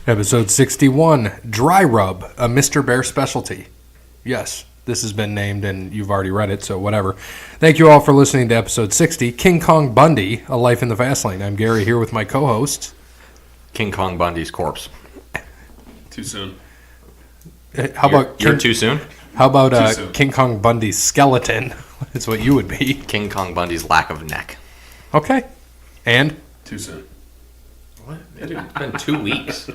Episode 61, Dry Rub, a Mr. Bear specialty. Yes, this has been named and you've already read it, so whatever. Thank you all for listening to episode 60, King Kong Bundy, A Life in the Fast Lane. I'm Gary here with my co-host. King Kong Bundy's corpse. Too soon. How about You're too soon? How about King Kong Bundy's skeleton? That's what you would be. King Kong Bundy's lack of neck. Okay. And? Too soon. What? It's been 2 weeks.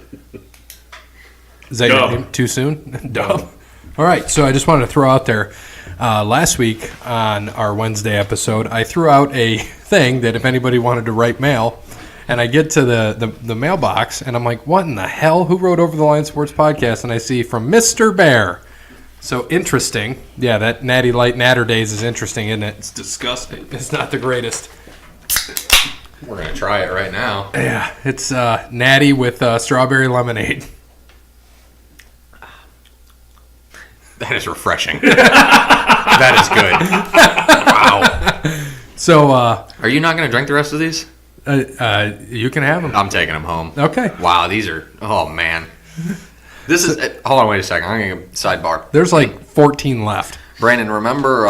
Is that your name? Too soon? Dub. All right, so I just wanted to throw out there, last week on our Wednesday episode, I threw out a thing that if anybody wanted to write mail, and I get to the mailbox, and I'm like, what in the hell? Who wrote Over the Line Sports Podcast? And I see from Mr. Bear. So interesting. Yeah, that Natty Light Natter Days is interesting, isn't it? It's disgusting. It's not the greatest. We're going to try it right now. Yeah, it's Natty with strawberry lemonade. That is refreshing. That is good. Wow. So, are you not going to drink the rest of these? You can have them. I'm taking them home. Okay. Wow, these are... Oh, man. This is... hold on, wait a second. I'm going to sidebar. There's like 14 left. Brandon, remember...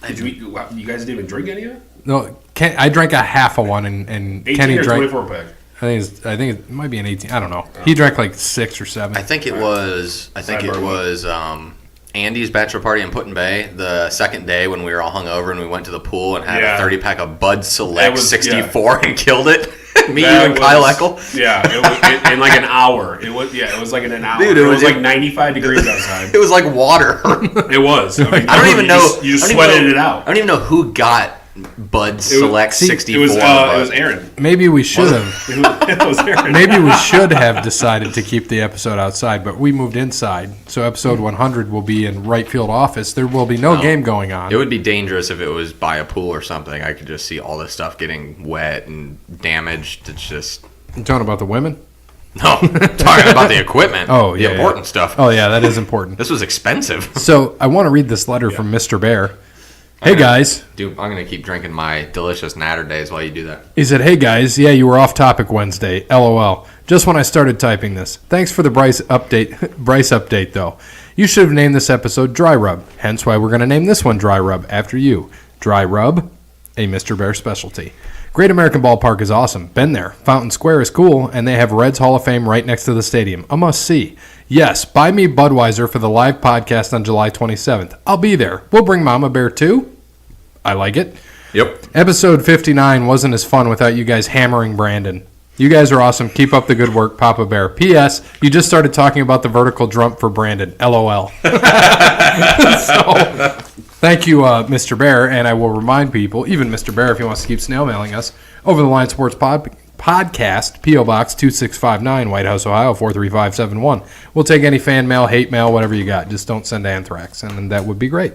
You guys didn't even drink any of it? No, I drank a half of one, and 18 Kenny or drank... 24 pack? I think it might be an 18. I don't know. He drank like 6 or 7. I think it was Andy's bachelor party in Put-in Bay the second day when we were all hungover and we went to the pool and had a 30-pack of Bud Select 64 and killed it. Me, you, and Kyle Eckel. Yeah, in like an hour. It was like in an hour. Dude, it was like 95 degrees outside. It was like water. It was. I mean, I don't even know. You just sweated it out. I don't even know who got Bud Select 64. It was Aaron. Maybe we should have. It was Aaron. Maybe we should have decided to keep the episode outside, but we moved inside. So episode 100 will be in right field office. There will be no game going on. It would be dangerous if it was by a pool or something. I could just see all this stuff getting wet and damaged. It's just... You talking about the women? No, I'm talking about the equipment. Oh, yeah. The important stuff. Oh, yeah, that is important. This was expensive. So I want to read this letter from Mr. Bear. Hey, guys. Dude, I'm going to keep drinking my delicious Natter Days while you do that. He said, hey, guys. Yeah, you were off topic Wednesday. LOL. Just when I started typing this. Thanks for the Bryce update, though. You should have named this episode Dry Rub. Hence why we're going to name this one Dry Rub after you. Dry Rub, a Mr. Bear specialty. Great American Ballpark is awesome. Been there. Fountain Square is cool, and they have Reds Hall of Fame right next to the stadium. A must-see. Yes, buy me Budweiser for the live podcast on July 27th. I'll be there. We'll bring Mama Bear, too. I like it. Yep. Episode 59 wasn't as fun without you guys hammering Brandon. You guys are awesome. Keep up the good work, Papa Bear. P.S. You just started talking about the vertical jump for Brandon. LOL. So, thank you, Mr. Bear, and I will remind people, even Mr. Bear, if he wants to keep snail mailing us, Over the Line Sports Podcast, P.O. Box 2659, White House, Ohio 43571. We'll take any fan mail, hate mail, whatever you got. Just don't send anthrax, and that would be great.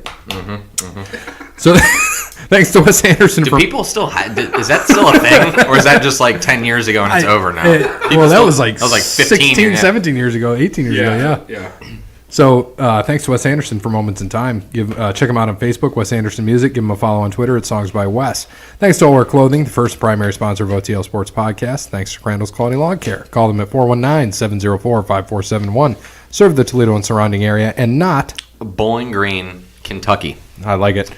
So, thanks to Wes Anderson. Do people still is that still a thing? Or is that just like 10 years ago and it's over now? That was like 15, 16, 17 years ago, 18 years ago, yeah. So, thanks to Wes Anderson for Moments in Time. Check him out on Facebook, Wes Anderson Music. Give him a follow on Twitter at Songs by Wes. Thanks to All Wear Clothing, the first primary sponsor of OTL Sports Podcast. Thanks to Crandall's Quality Lawn Care. Call them at 419-704-5471. Serve the Toledo and surrounding area and not Bowling Green, Kentucky. I like it.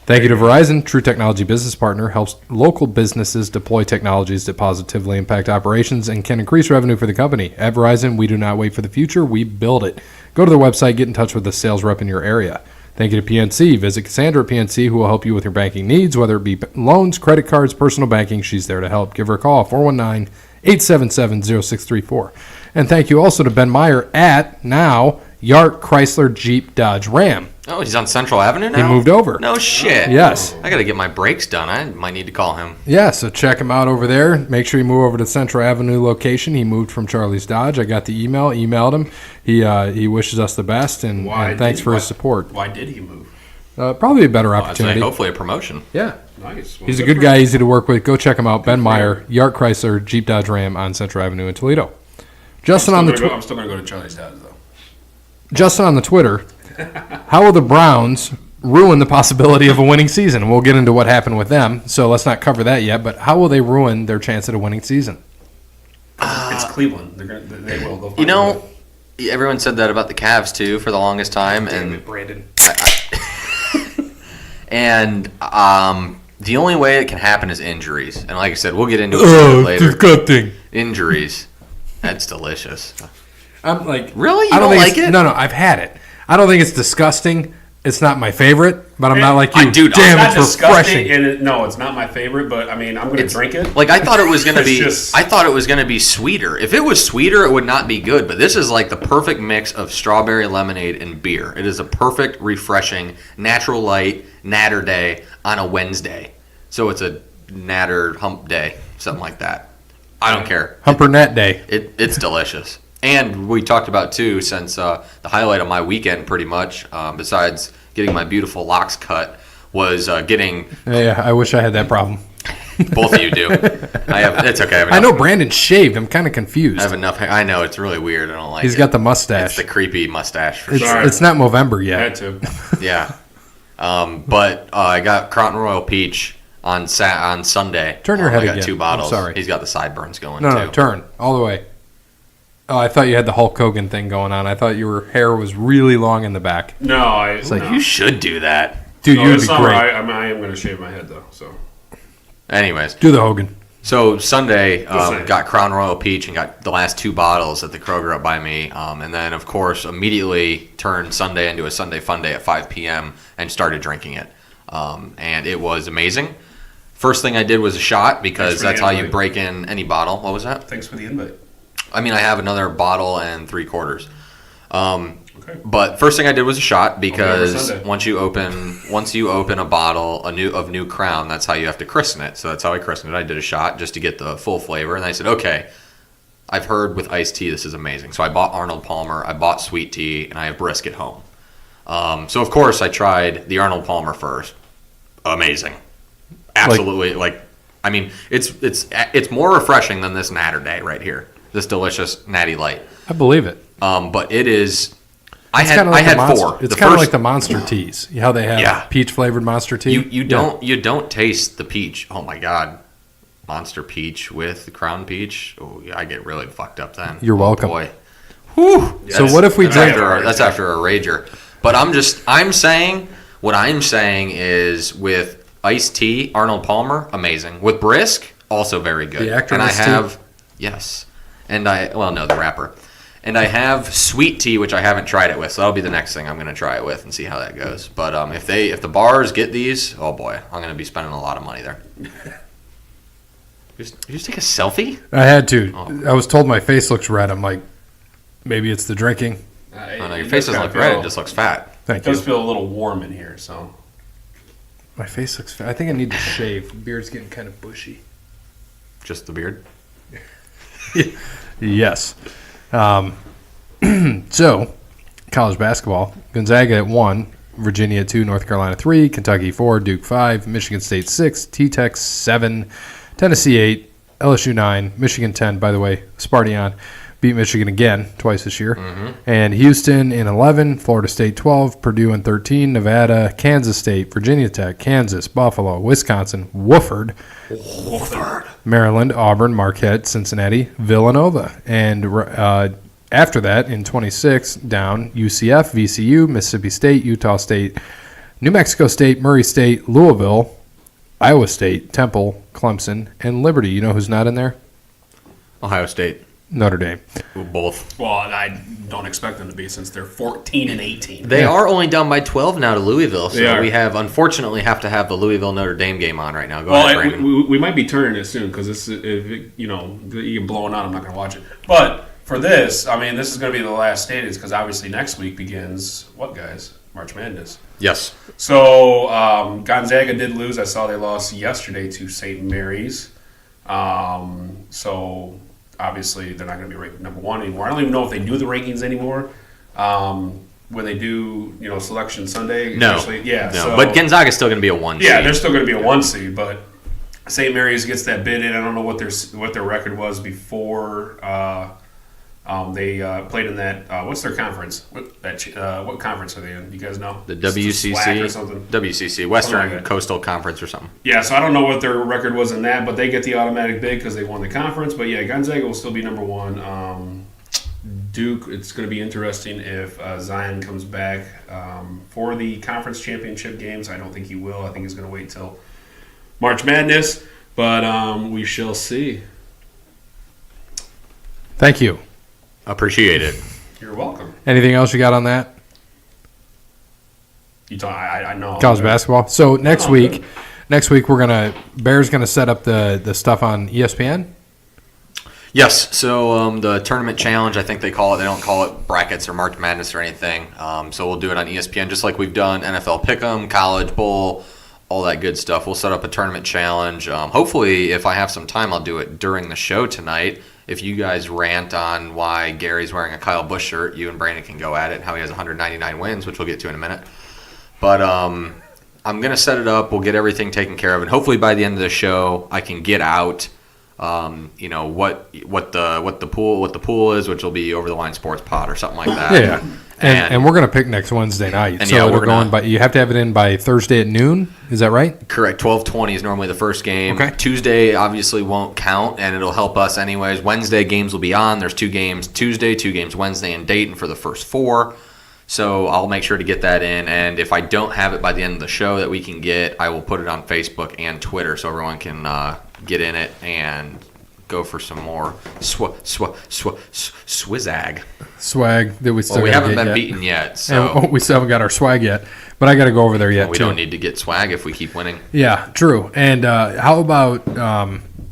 Thank you to Verizon, true technology business partner, helps local businesses deploy technologies that positively impact operations and can increase revenue for the company. At Verizon, we do not wait for the future, we build it. Go to their website, get in touch with the sales rep in your area. Thank you to PNC. Visit Cassandra at PNC, who will help you with your banking needs, whether it be loans, credit cards, personal banking. She's there to help. Give her a call, 419-877-0634. And thank you also to Ben Meyer at, now, Yart Chrysler Jeep Dodge Ram. Oh, he's on Central Avenue now? He moved over. No shit. Yes. I got to get my brakes done. I might need to call him. Yeah, so check him out over there. Make sure you move over to the Central Avenue location. He moved from Charlie's Dodge. I got the emailed him. He wishes us the best, and thanks for his support. Why did he move? Probably a better opportunity. Hopefully a promotion. Yeah. Nice. Well, he's a good guy, easy to work with. Go check him out. Ben Meyer, Yart Chrysler, Jeep Dodge Ram on Central Avenue in Toledo. Justin on the Twitter. I'm still going to go to Charlie's Dodge, though. Justin on the Twitter. How will the Browns ruin the possibility of a winning season? We'll get into what happened with them, so let's not cover that yet. But how will they ruin their chance at a winning season? It's Cleveland. They will. They'll find You know, everyone said that about the Cavs too for the longest time, Damn and it, Brandon. and the only way it can happen is injuries. And like I said, we'll get into it later. Disgusting. Injuries. That's delicious. I'm like, Really? You I don't think like it? No, I've had it. I don't think it's disgusting. It's not my favorite, but I'm not like you. Dude, damn, It's not it's refreshing. disgusting, and no, it's not my favorite. But I mean, I'm going to drink it. Like I thought it was gonna It's be. just- I thought it was gonna be sweeter. If it was sweeter, it would not be good. But this is like the perfect mix of strawberry lemonade and beer. It is a perfect, refreshing, natural light natter day on a Wednesday. So it's a natter hump day, something like that. I don't care. Humper Net Day. It's delicious. And we talked about too, since the highlight of my weekend, pretty much, besides getting my beautiful locks cut, was getting. Yeah, I wish I had that problem. Both of you do. It's okay. I know Brandon shaved. I'm kind of confused. I have enough hair. I know, it's really weird. I don't like it. He's got the It's mustache. the creepy mustache for It's, sure. it's not Movember I yet. had to. Yeah. But I got Crown Royal Peach on Sunday. Turn your head I got again. 2 bottles. I'm sorry. He's got the sideburns going No, too. no, turn all the way. Oh, I thought you had the Hulk Hogan thing going on. I thought your hair was really long in the back. No, like, no. You should do that. Dude, No, you would this be summer great. I am going to shave my head though. So Anyways, Do the Hogan. so Sunday Listen. got Crown Royal Peach and got the last 2 bottles at the Kroger up by me, and then of course immediately turned Sunday into a Sunday Fun Day at 5 p.m. and started drinking it, and it was amazing. First thing I did was a shot because Thanks for that's the how you invite. break in any bottle. What was that? thanks for the invite. I mean, I have another bottle and 3/4. Okay. But first thing I did was a shot because Sunday. once you open a bottle of new Crown, that's how you have to christen it. So that's how I christened it. I did a shot just to get the full flavor, and I said, okay, I've heard with iced tea this is amazing. So I bought Arnold Palmer, I bought sweet tea, and I have brisk at home. So of course I tried the Arnold Palmer first. Amazing, absolutely. I mean, it's more refreshing than this Natter Day right here. This delicious Natty Light. I believe it. But it is. I It's had kinda like the Monster- 4. It's The kind of first- like the Monster teas. How they have Yeah. peach flavored Monster tea. You don't taste the peach. Oh my god, Monster Peach with the Crown Peach. Oh, yeah, I get really fucked up then. You're welcome. Boy. Whew. So what if we That's drink? after a rager. But I'm saying what I'm saying is with iced tea, Arnold Palmer, amazing. With brisk, also very good. The actor and I iced tea? have yes, and the rapper. And I have sweet tea, which I haven't tried it with, so that'll be the next thing I'm going to try it with and see how that goes. But if the bars get these, oh boy, I'm going to be spending a lot of money there. Did you just take a selfie? I had to. Oh. I was told my face looks red. I'm like, maybe it's the drinking. Oh, no, your face doesn't look red; it just looks fat. Thank It does you. feel a little warm in here, so My face looks fat. I think I need to shave. The beard's getting kind of bushy. Just the beard. Yes. So, college basketball. Gonzaga at 1, Virginia at 2, North Carolina 3, Kentucky 4, Duke 5, Michigan State 6, T-Tech 7, Tennessee 8, LSU 9, Michigan 10. By the way, Spartian beat Michigan again twice this year. And Houston in 11, Florida State 12, Purdue in 13, Nevada, Kansas State, Virginia Tech, Kansas, Buffalo, Wisconsin, Wofford, Maryland, Auburn, Marquette, Cincinnati, Villanova. And after that, in 26, down UCF, VCU, Mississippi State, Utah State, New Mexico State, Murray State, Louisville, Iowa State, Temple, Clemson, and Liberty. You know who's not in there? Ohio State. Notre Dame. Both. well, I don't expect them to be since they're 14 and 18. They are only down by 12 now to Louisville, They so are. we unfortunately have to have the Louisville Notre Dame game on right now. Go ahead, Well, Brandon. we might be turning it soon because this, if it, you get blown out, I'm not going to watch it. But for this, I mean, this is going to be the last stages because obviously next week begins what, guys? March Madness. Yes. So Gonzaga did lose. I saw they lost yesterday to St. Mary's. So obviously they're not going to be ranked number 1 anymore. I don't even know if they do the rankings anymore. When they do, Selection Sunday. No. especially- yeah. No. So, But Gonzaga's still going to be a 1 yeah, seed. they're still going to be a 1 seed, but St. Mary's gets that bid in. I don't know what their record was before They played in that. What's their conference? What conference are they in? You guys know? The WCC WCC or something. WCC, Western Something like that. Coastal Conference or something. Yeah, so I don't know what their record was in that, but they get the automatic bid because they won the conference. But yeah, Gonzaga will still be number one. Duke, it's going to be interesting if Zion comes back for the conference championship games. I don't think he will. I think he's going to wait till March Madness, but we shall see. Thank you. Appreciate it. You're welcome. Anything else you got on that? I know. College basketball. So next week Bears gonna set up the stuff on ESPN. Yes, so the tournament challenge, I think they call it. They don't call it brackets or March Madness or anything. So we'll do it on ESPN just like we've done NFL Pick'em, College Bowl, all that good stuff. We'll set up a tournament challenge. Hopefully, if I have some time, I'll do it during the show tonight. If you guys rant on why Gary's wearing a Kyle Busch shirt, you and Brandon can go at it and how he has 199 wins, which we'll get to in a minute. But I'm going to set it up. We'll get everything taken care of. And hopefully by the end of the show, I can get out what the pool is, which will be Over the Line Sports Pod or something like that. Yeah. And we're going to pick next Wednesday night. And so yeah, we're going by. You have to have it in by Thursday at noon. Is that right? Correct. 12:20 is normally the first game. Okay. Tuesday obviously won't count, and it'll help us anyways. Wednesday games will be on. There's 2 games Tuesday, 2 games Wednesday, and Dayton for the first 4. So I'll make sure to get that in. And if I don't have it by the end of the show that we can get, I will put it on Facebook and Twitter so everyone can get in it and go for some more swizzag. Swag that we still Well, we gotta haven't get been yet. beaten yet, so And we still haven't got our swag yet. But I got to go over there yet we too. don't need to get swag if we keep winning. Yeah, true. And how about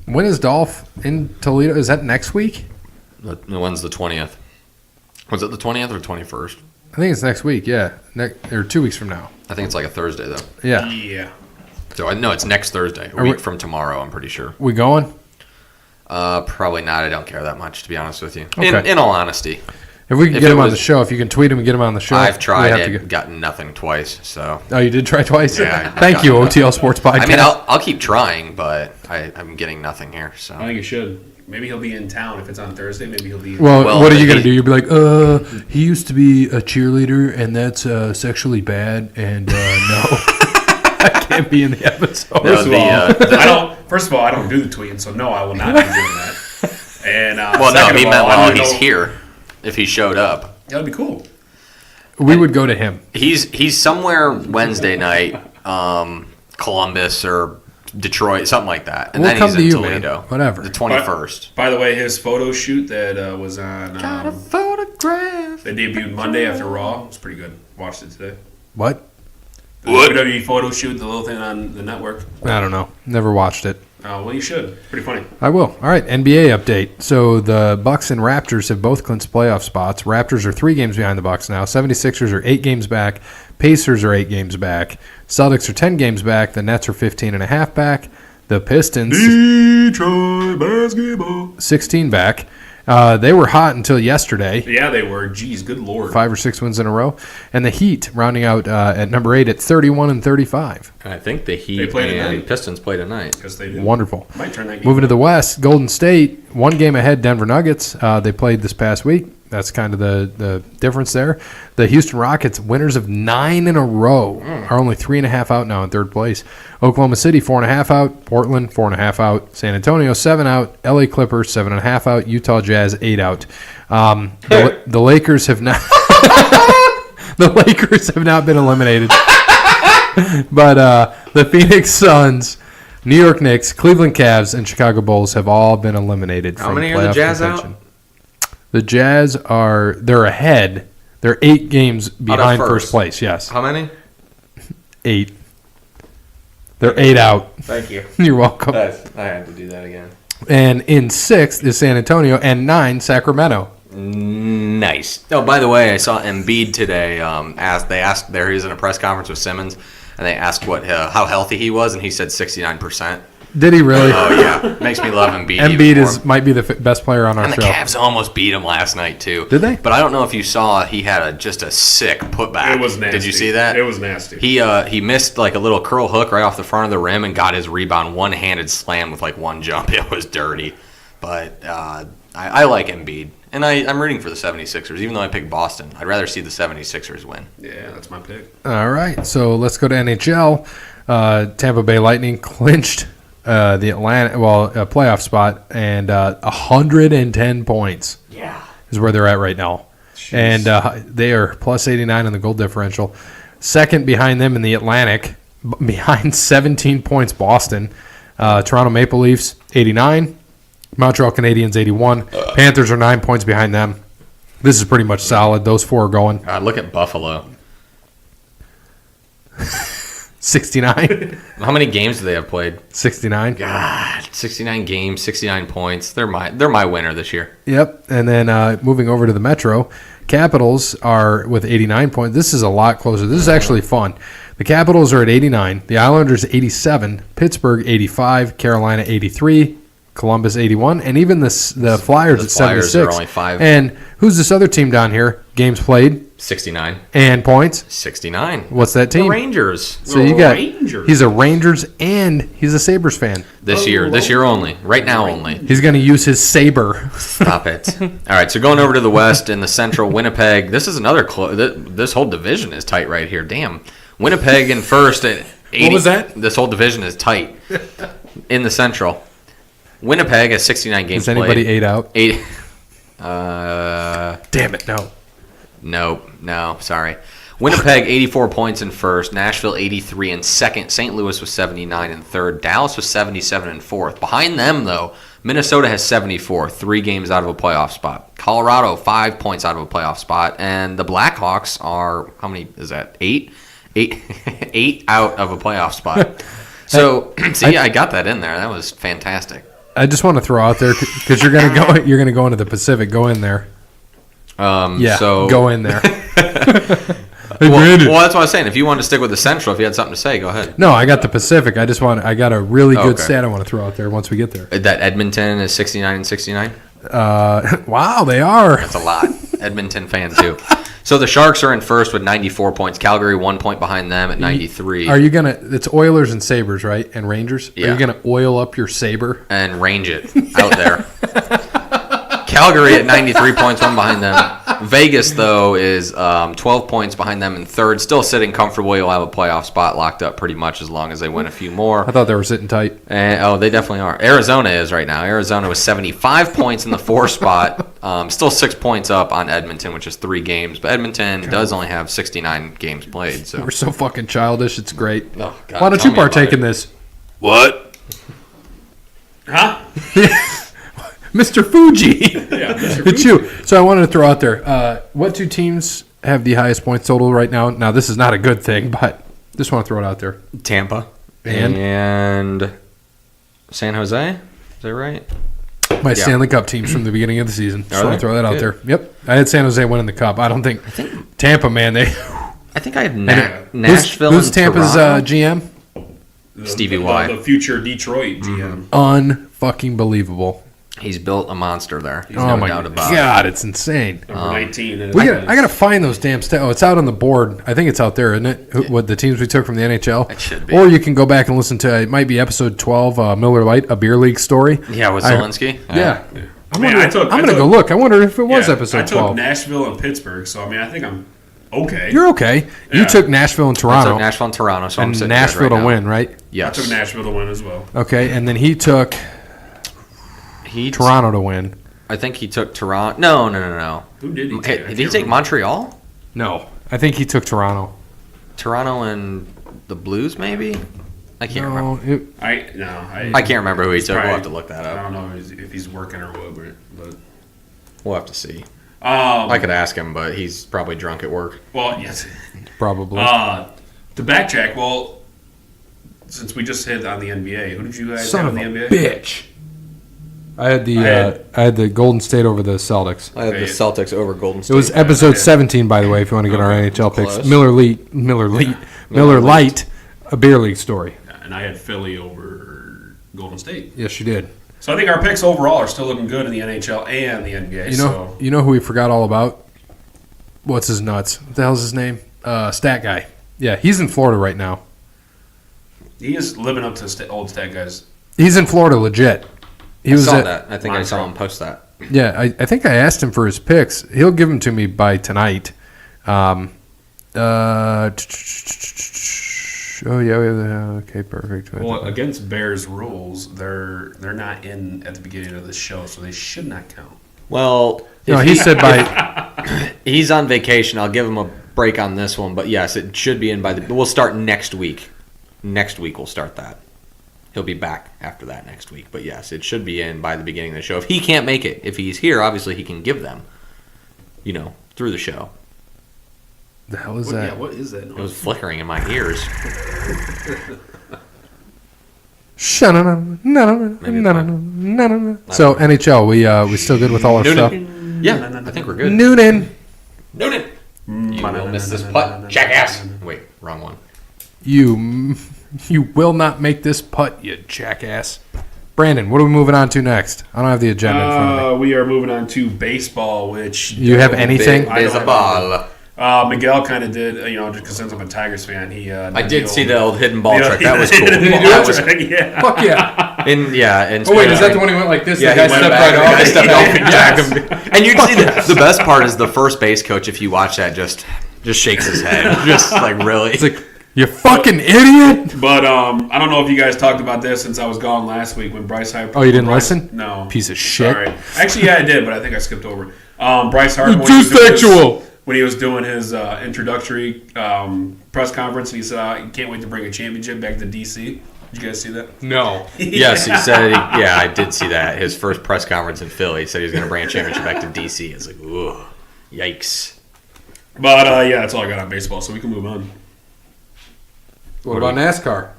when is Dolph in Toledo? Is that next week? When's the 20th? Was it the 20th or 21st? I think it's next week. Yeah, or 2 weeks from now. I think it's like a Thursday, though. Yeah. Yeah. So I know it's next Thursday, a week from tomorrow, I'm pretty sure. We going? Probably not. I don't care that much, to be honest with you. Okay. In all honesty. If we can If get it him on was- the show, if you can tweet him and get him on the show. I've tried we have to it, gotten nothing twice, so. Oh, you did try twice? Yeah, I Thank got you, nothing. OTL Sports Podcast. I mean, I'll keep trying, but I'm getting nothing here, I so. think you should. Maybe hell be in town if it's on Thursday. Maybe he'll be. Well, Well, what are you he- going to do? You'll be like, he used to be a cheerleader, and that's sexually bad, and no. I can't be in the episode. No, First of all, I don't do the tweeting, so no, I will not be doing that. And Well, no, second he of meant all, I while don't he's know- here, if he showed up. That'd be cool. We would go to him. He's somewhere Wednesday night, Columbus or Detroit, something like that. And We'll then come he's to in you, Toledo. man. Whatever. The 21st. By the way, his photo shoot that was on. Got a photograph. They debuted Monday after Raw. It was pretty good. Watched it today. What? The What? WWE photo shoot, the little thing on the network. I don't know. Never watched it. Well, you should. It's pretty funny. I will. All right, NBA update. So the Bucks and Raptors have both clinched playoff spots. Raptors are 3 games behind the Bucks now. 76ers are 8 games back. Pacers are 8 games back. Celtics are 10 games back. The Nets are 15.5 back. The Pistons, Detroit basketball. 16 back. They were hot until yesterday. Yeah, they were. Jeez, good lord. 5 or 6 wins in a row. And the Heat rounding out at number 8 at 31-35. I think the Heat They play and tonight. Pistons play tonight. Because they did. Wonderful. Might turn that game. Moving to the West, Golden State, 1 game ahead, Denver Nuggets. They played this past week. That's kind of the difference there. The Houston Rockets, winners of 9 in a row, are only 3.5 out now in 3rd place. Oklahoma City, 4.5 out. Portland, 4.5 out. San Antonio, 7 out. LA Clippers, 7.5 out. Utah Jazz, 8 out. The Lakers have not. The Lakers have not been eliminated. But the Phoenix Suns, New York Knicks, Cleveland Cavs, and Chicago Bulls have all been eliminated How from many are the playoff Jazz contention. out? The Jazz they're ahead. They're 8 games behind first place. Yes, How many? 8. They're 8 out. Thank you. You're welcome. I had to do that again. And in 6th is San Antonio, and 9 Sacramento. Nice. Oh, by the way, I saw Embiid today. They asked there he was in a press conference with Simmons, and they asked how healthy he was, and he said 69%. Did he really? Oh yeah, makes me love Embiid. Embiid even more. might be the best player on our And the show. Cavs almost beat him last night too. Did they? But I don't know if you saw. He had just a sick putback. It was nasty. Did you see that? It was nasty. He missed like a little curl hook right off the front of the rim and got his rebound one-handed slam with like one jump. It was dirty, but I like Embiid. And I'm rooting for the 76ers, even though I picked Boston. I'd rather see the 76ers win. Yeah, that's my pick. All right, so let's go to NHL. Tampa Bay Lightning clinched the playoff spot, and 110 points. Yeah. Is where they're at right now. Jeez. And they are plus 89 in the goal differential. Second behind them in the Atlantic, behind 17 points, Boston. Toronto Maple Leafs, 89. Montreal Canadiens, 81. Panthers are 9 points behind them. This is pretty much solid. Those four are going. God, look at Buffalo. 69. How many games do they have played? 69. God, 69 games, 69 points. They're my winner this year. Yep. And then moving over to the Metro, Capitals are with 89 points. This is a lot closer. This is actually fun. The Capitals are at 89. The Islanders 87. Pittsburgh 85. Carolina 83. Columbus 81. And even the Flyers at 76. Are only 5. And who's this other team down here? Games played. 69. And points? 69. What's that team? The Rangers. So you got he's a Rangers and he's a Sabres fan. This year only. Right now only. He's going to use his saber. Stop it. All right, so going over to the West in the Central, Winnipeg. This is another this whole division is tight right here. Damn. Winnipeg in first at 80. What was that? This whole division is tight in the Central. Winnipeg has 69 games played. Is anybody played. 8 out? 8. Damn it, no. No, sorry. Winnipeg, 84 points in first. Nashville, 83 in second. St. Louis was 79 in third. Dallas was 77 in fourth. Behind them, though, Minnesota has 74, 3 games out of a playoff spot. Colorado, 5 points out of a playoff spot. And the Blackhawks are, how many is that? 8 out of a playoff spot. So, I got that in there. That was fantastic. I just want to throw out there because you're gonna go into the Pacific. Go in there. So go in there. well, that's what I was saying. If you wanted to stick with the Central, if you had something to say, go ahead. No, I got the Pacific. I got a really good stat I want to throw out there once we get there. That Edmonton is 69 and 69? Wow, they are. That's a lot. Edmonton fan, too. So the Sharks are in first with 94 points. Calgary 1 point behind them at 93. Are you going to – it's Oilers and Sabres, right? And Rangers? Yeah. Are you going to oil up your saber? And range it out there. Calgary at 93 points, 1 behind them. Vegas, though, is 12 points behind them in third. Still sitting comfortably. You'll have a playoff spot locked up pretty much as long as they win a few more. I thought they were sitting tight. And, they definitely are. Arizona is right now. Arizona was 75 points in the 4th spot. Still 6 points up on Edmonton, which is 3 games. But Edmonton does only have 69 games played. So we're so fucking childish. It's great. Oh, God, why don't you partake in this? What? Huh? Mr. Fuji. Yeah, Mr. It's you. So I wanted to throw out there, what 2 teams have the highest points total right now? Now, this is not a good thing, but just want to throw it out there. Tampa. And San Jose. Is that right? My Stanley Cup teams from the beginning of the season. Just want to throw that out there. Yep. I had San Jose winning the Cup. I think Tampa, man, they... I think I have Nashville who's and Tampa's Toronto. GM? Stevie Y. The future Detroit GM. Unfucking believable. He's built a monster there. He's Oh, my God, it's insane. Number 19. I got to find those damn stats. Oh, it's out on the board. I think it's out there, isn't it? What the teams we took from the NHL? It should be. Or you can go back and listen to, it might be episode 12, Miller Lite, a beer league story. Yeah, with Zelensky? Yeah. I'm Man, going to go look. I wonder if it was episode 12. I took Nashville and Pittsburgh, so, I think I'm okay. You're okay. Yeah. You took Nashville and Toronto. I took Nashville and Toronto, so I'm sitting Nashville right to win, right? Yes. I took Nashville to win as well. Okay, and then he took Toronto to win. I think he took Toronto. No. Who did he take? Did he take Montreal? No. I think he took Toronto. Toronto and the Blues, maybe? I can't remember. I can't remember who he took. We'll have to look that up. I don't know if he's working or what, but we'll have to see. I could ask him, but he's probably drunk at work. Well, yes. Probably. To backtrack, since we just hit on the NBA, who did you guys have in the NBA? Bitch. I had the Golden State over the Celtics. I had the Celtics over Golden State. It was episode 17, by the way, if you want to get our NHL picks. Close. Miller Lite, a beer league story. And I had Philly over Golden State. Yes, you did. So I think our picks overall are still looking good in the NHL and the NBA. You know who we forgot all about? What's his nuts? What the hell's his name? Stat guy. Yeah, he's in Florida right now. He is living up to old stat guys. He's in Florida legit. I saw that. I think I saw him post that. Yeah, I think I asked him for his picks. He'll give them to me by tonight. Oh yeah, okay, perfect. Well, against Bears rules, they're not in at the beginning of the show, so they should not count. Well, no, he said by he's on vacation. I'll give him a break on this one, but yes, it should be in by the. We'll start next week. Next week we'll start that. He'll be back after that next week, but yes, it should be in by the beginning of the show. If he can't make it, if he's here, obviously he can give them, through the show. The hell is that? Yeah, what is that noise? It was flickering in my ears. So NHL, we still good with all our stuff? Yeah, I think we're good. Noonan. You will miss this putt, jackass. Wait, wrong one. You will not make this putt, you jackass. Brandon, what are we moving on to next? I don't have the agenda in front of me. We are moving on to baseball, which... You have anything? Baseball. Miguel kind of did, just because since I'm a Tigers fan, he... I did see the old hidden ball trick. That was cool. Yeah. Fuck yeah. And oh, wait, is that the one he went like this? Yeah, the guy stepped right off. The guy stepped off and jacked him. And you can see the best part is the first base coach, if you watch that, just shakes his head. Just like, really? It's like... You fucking idiot! But I don't know if you guys talked about this since I was gone last week when Bryce Harper... Oh, you didn't listen? No. Piece of shit. Sorry. Actually, yeah, I did, but I think I skipped over. Bryce Harper... Too sexual! When he was doing his introductory press conference, he said, he can't wait to bring a championship back to D.C. Did you guys see that? No. Yes, he said... I did see that. His first press conference in Philly, he said he was going to bring a championship back to D.C. It's like, ooh, yikes. But, that's all I got on baseball, so we can move on. What about NASCAR?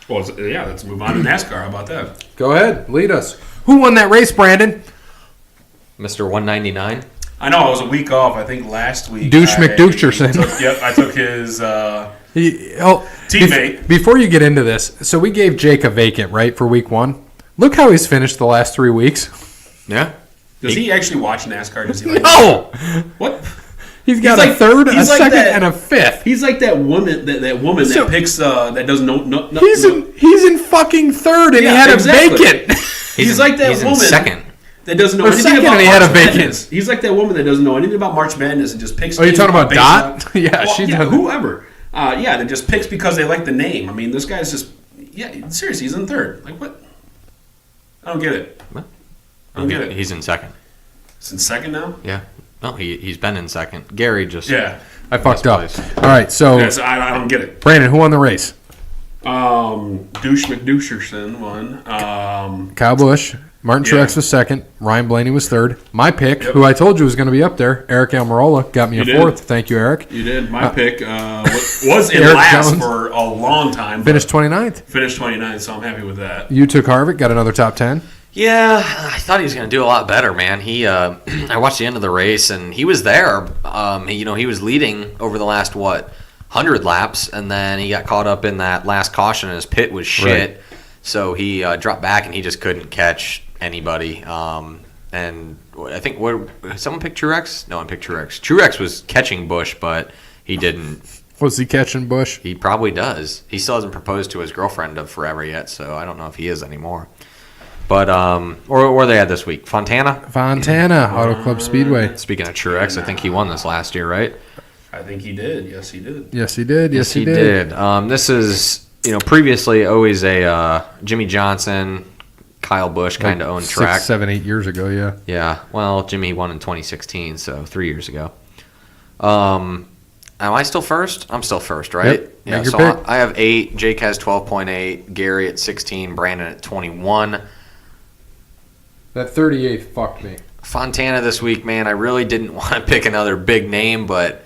Well, let's move on to NASCAR. How about that? Go ahead. Lead us. Who won that race, Brandon? Mr. 199? I know. I was a week off. I think last week. Douche McDoucherson. I took his teammate. Before you get into this, so we gave Jake a vacant, right, for week 1? Look how he's finished the last 3 weeks. Yeah. Does he actually watch NASCAR? Does he like No! What? He's got a third, a second, and a fifth. He's like that woman that picks that does no. He's in fucking third, and he had a vacant. He's like that woman. In second. That doesn't know anything about and he had a vacant. Madness. He's like that woman that doesn't know anything about March Madness and just picks. Oh, you talking about Dot? Yeah, she's whoever. That just picks because they like the name. I mean, this guy's just seriously, he's in third. Like what? I don't get it. What? I don't get it. He's in second. He's in second now. Yeah. No, he's been in second. Gary just... Yeah. I fucked up. All right, so... Yes, I don't get it. Brandon, who won the race? Douche McDoucherson won. Kyle Busch. Martin Truex was second. Ryan Blaney was third. My pick, who I told you was going to be up there, Eric Almirola, got me a fourth. Thank you, Eric. You did. My pick was in last Jones for a long time. Finished 29th. Finished 29th, so I'm happy with that. You took Harvick, got another top 10. Yeah, I thought he was going to do a lot better, man. I watched the end of the race, and he was there. He was leading over the last, 100 laps, and then he got caught up in that last caution, and his pit was shit. Right. So he dropped back, and he just couldn't catch anybody. And I think, someone picked Truex? No one picked Truex. Truex was catching Busch, but he didn't. Was he catching Busch? He probably does. He still hasn't proposed to his girlfriend of forever yet, so I don't know if he is anymore. But, where are they at this week? Fontana, Auto Club Speedway. Speaking of Truex, I think he won this last year, right? I think he did. Yes, he did. Yes, he did. Yes, he did. This is, previously always a Jimmy Johnson, Kyle Busch kind of owned track. 6, 7, 8 years ago, yeah. Yeah, well, Jimmy won in 2016, so 3 years ago. Am I still first? I'm still first, right? Yep. Yeah, so I have 8. Jake has 12.8. Gary at 16. Brandon at 21. That 38 fucked me. Fontana this week, man. I really didn't want to pick another big name, but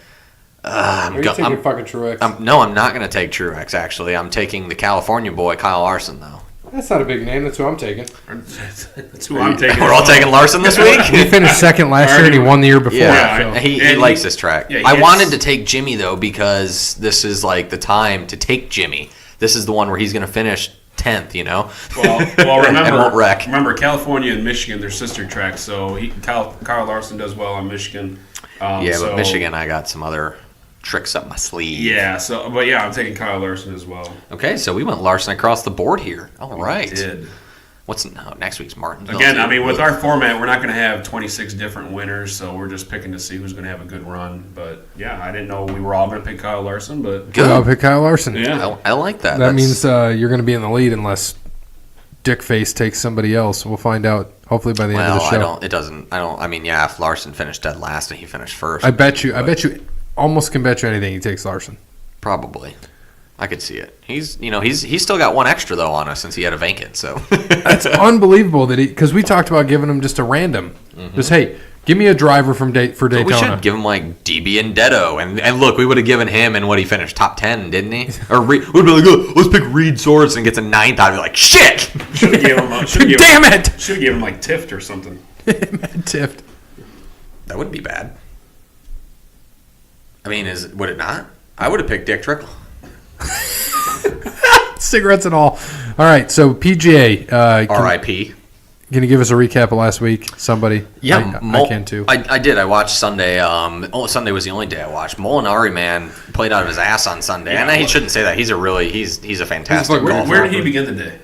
Are you taking fucking Truex? No, I'm not going to take Truex, actually. I'm taking the California boy, Kyle Larson, though. That's not a big name. That's who I'm taking. That's who I'm taking. We're all taking Larson this week? He finished second last year, and he won the year before. Yeah, so. he likes this track. Yeah, I wanted to take Jimmy, though, because this is like the time to take Jimmy. This is the one where he's going to finish 10th, Well, remember, California and Michigan, they're sister tracks, so Kyle Larson does well on Michigan. But Michigan, I got some other tricks up my sleeve. Yeah, I'm taking Kyle Larson as well. Okay, so we went Larson across the board here. All right. We did. Next week's Martinsville. Again, I mean, with our format, we're not going to have 26 different winners, so we're just picking to see who's going to have a good run. But yeah, I didn't know we were all going to pick Kyle Larson, but Good. I'll pick Kyle Larson. Yeah, I like that. That means you're going to be in the lead unless Dickface takes somebody else. We'll find out hopefully by the end of the show. I mean, yeah, if Larson finished dead last and he finished first. I bet you almost can bet you anything he takes Larson. Probably. I could see it. He's still got one extra though on us since he had a vacant. So that's unbelievable because we talked about giving him just a random, just hey, give me a driver for Daytona. So we should give him like DB and Detto, and look, we would have given him and what he finished top 10, didn't he? Or we'd be like, oh, let's pick Reed Swords and gets a 9th. I'd be like, shit. Should have given him. Damn it! Should have given him like Tift or something. Tift. That wouldn't be bad. I mean, would it not? I would have picked Dick Trickle. Cigarettes and all. All right, so PGA. R.I.P. Can you give us a recap of last week? Somebody? Yeah, I can too. I did. I watched Sunday. Sunday was the only day I watched. Molinari, man, played out of his ass on Sunday. Yeah, and he shouldn't say that. He's a fantastic golfer. Where did he begin the day?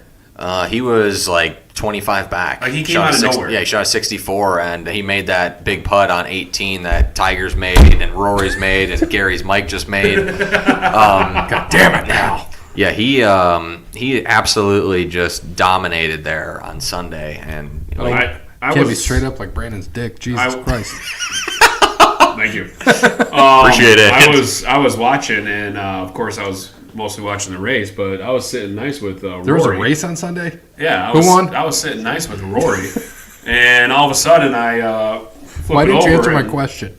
He was like 25 back. Like he came out of nowhere. Yeah, he shot a 64, and he made that big putt on 18 that Tiger's made, and Rory's made, and Gary's Mike just made. God damn it now. Yeah, he absolutely just dominated there on Sunday, and I can't be straight up like Brandon's dick. Jesus Christ! Thank you. Appreciate it. I was watching, and of course I was mostly watching the race, but I was sitting nice with Rory. There was a race on Sunday. Yeah, who won? I was sitting nice with Rory, and all of a sudden I Why didn't you answer my question?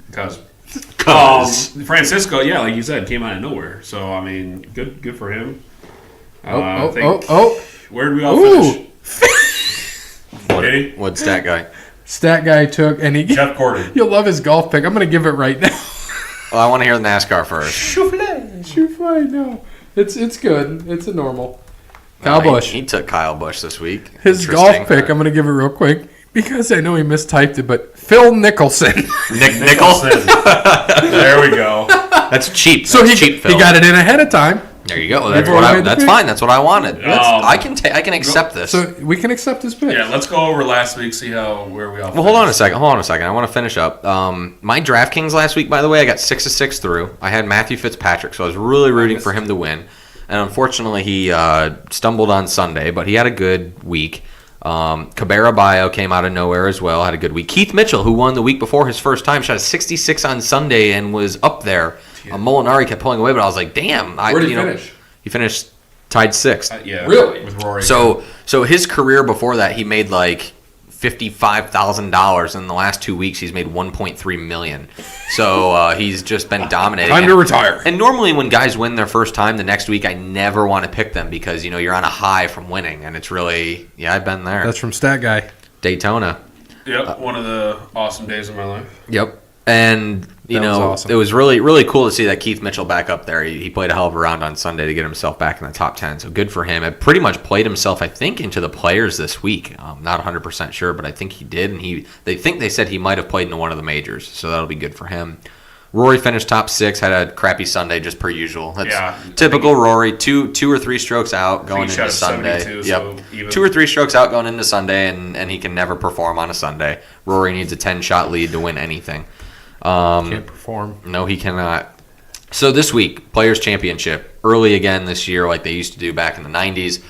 Because Francisco, yeah, like you said, came out of nowhere. So I mean, good for him. Where did we all finish? What stat guy? Stat guy took and Jeff Gordon. You'll love his golf pick. I'm going to give it right now. Well, I want to hear the NASCAR first. Souffle. No, it's good. It's a normal. Kyle Busch. He took Kyle Busch this week. His golf pick. I'm going to give it real quick. Because I know he mistyped it, but Phil Nicholson. Nicholson. There we go. That's cheap. So That's cheap, Phil. He got it in ahead of time. There you go. That's fine. That's what I wanted. I can accept this. So we can accept this pick. Yeah, let's go over last week, see where we all. Well, hold on a second. I want to finish up. My DraftKings last week, by the way, I got 6 of 6 through. I had Matthew Fitzpatrick, so I was really rooting for him to win. And unfortunately, he stumbled on Sunday, but he had a good week. Cabrera Bio came out of nowhere as well, had a good week. Keith Mitchell, who won the week before his first time, shot a 66 on Sunday and was up there. Molinari kept pulling away, but I was like, damn. Where did he finish? He finished tied 6th. Yeah, really? With Rory. So his career before that, he made like $55,000. In the last 2 weeks, he's made $1.3 million. So he's just been dominating. Time to retire. And normally when guys win their first time, the next week I never want to pick them because you're on a high from winning, and it's really I've been there. That's from Stat Guy. Daytona. Yep, one of the awesome days of my life. Yep. And awesome. It was really, really cool to see that Keith Mitchell back up there. He played a hell of a round on Sunday to get himself back in the top 10. So good for him. It pretty much played himself, I think, into the players this week. Not 100% sure, but I think he did. And they said he might have played into one of the majors. So that'll be good for him. Rory finished top 6, had a crappy Sunday just per usual. That's typical Rory. Two or three strokes out going into Sunday. Yep. So 2 or 3 strokes out going into Sunday, and he can never perform on a Sunday. Rory needs a 10-shot lead to win anything. Can't perform. No, he cannot. So this week, Players' Championship, early again this year like they used to do back in the 90s.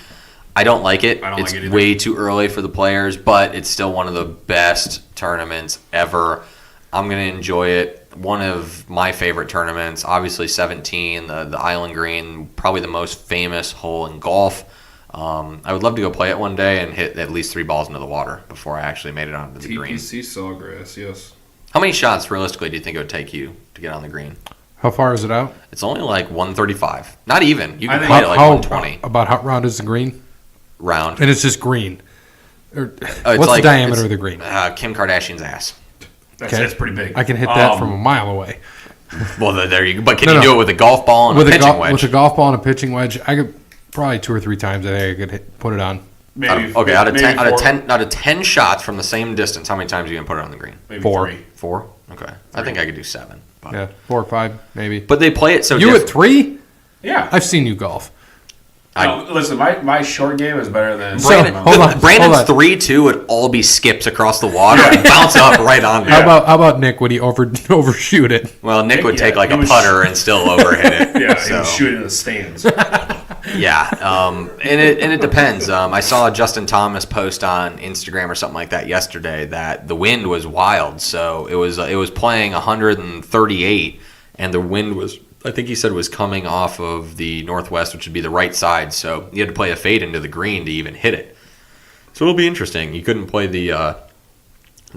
I don't like it. It's way too early for the players, but it's still one of the best tournaments ever. I'm going to enjoy it. One of my favorite tournaments, obviously 17, the Island Green, probably the most famous hole in golf. I would love to go play it one day and hit at least 3 balls into the water before I actually made it onto the green. TPC Sawgrass, yes. How many shots, realistically, do you think it would take you to get on the green? How far is it out? It's only like 135. Not even. You can play it like 120. About how round is the green? Round. And it's just green. What's the diameter of the green? Kim Kardashian's ass. That's pretty big. I can hit that from a mile away. Well, there you go. But can you do it with a golf ball and a pitching wedge? With a golf ball and a pitching wedge, I could probably 2 or 3 times I think I could put it on. Maybe. Out of 10 shots from the same distance, how many times are you going to put it on the green? Maybe 4. 4? Okay. I think I could do 7. Yeah, 4 or 5 maybe. But they play it so You at 3? Yeah. I've seen you golf. Listen, my short game is better than Brandon's 3-2 would all be skips across the water and bounce up right on there. How about Nick? Would he overshoot it? Well, Nick would take like a putter and still overhit it. Yeah, he would shoot it in the stands. Yeah, and it depends. I saw Justin Thomas post on Instagram or something like that yesterday that the wind was wild. So it was playing 138, and the wind was, I think he said, was coming off of the northwest, which would be the right side. So you had to play a fade into the green to even hit it. So it'll be interesting. You couldn't play the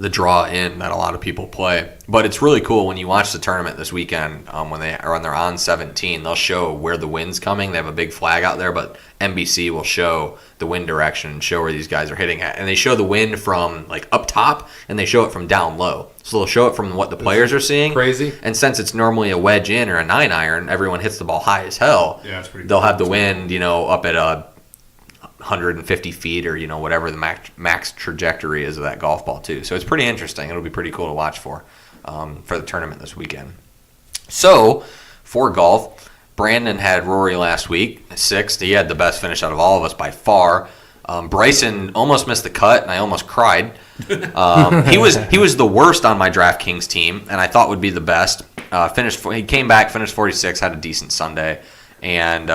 draw in that a lot of people play, but it's really cool when you watch the tournament this weekend. When they're on 17, they'll show where the wind's coming. They have a big flag out there, but NBC will show the wind direction and show where these guys are hitting at, and they show the wind from like up top and they show it from down low. So they'll show it from what the players are seeing. Crazy. And since it's normally a wedge in or a 9-iron, everyone hits the ball high as hell. Yeah, it's pretty. They'll have the wind, up at 150 feet or whatever the max trajectory is of that golf ball too. So it's pretty interesting. It'll be pretty cool to watch for the tournament this weekend. So for golf, Brandon had Rory last week, 6th. He had the best finish out of all of us by far. Bryson almost missed the cut, and I almost cried. He was the worst on my DraftKings team, and I thought would be the best. He came back, finished 46, had a decent Sunday. And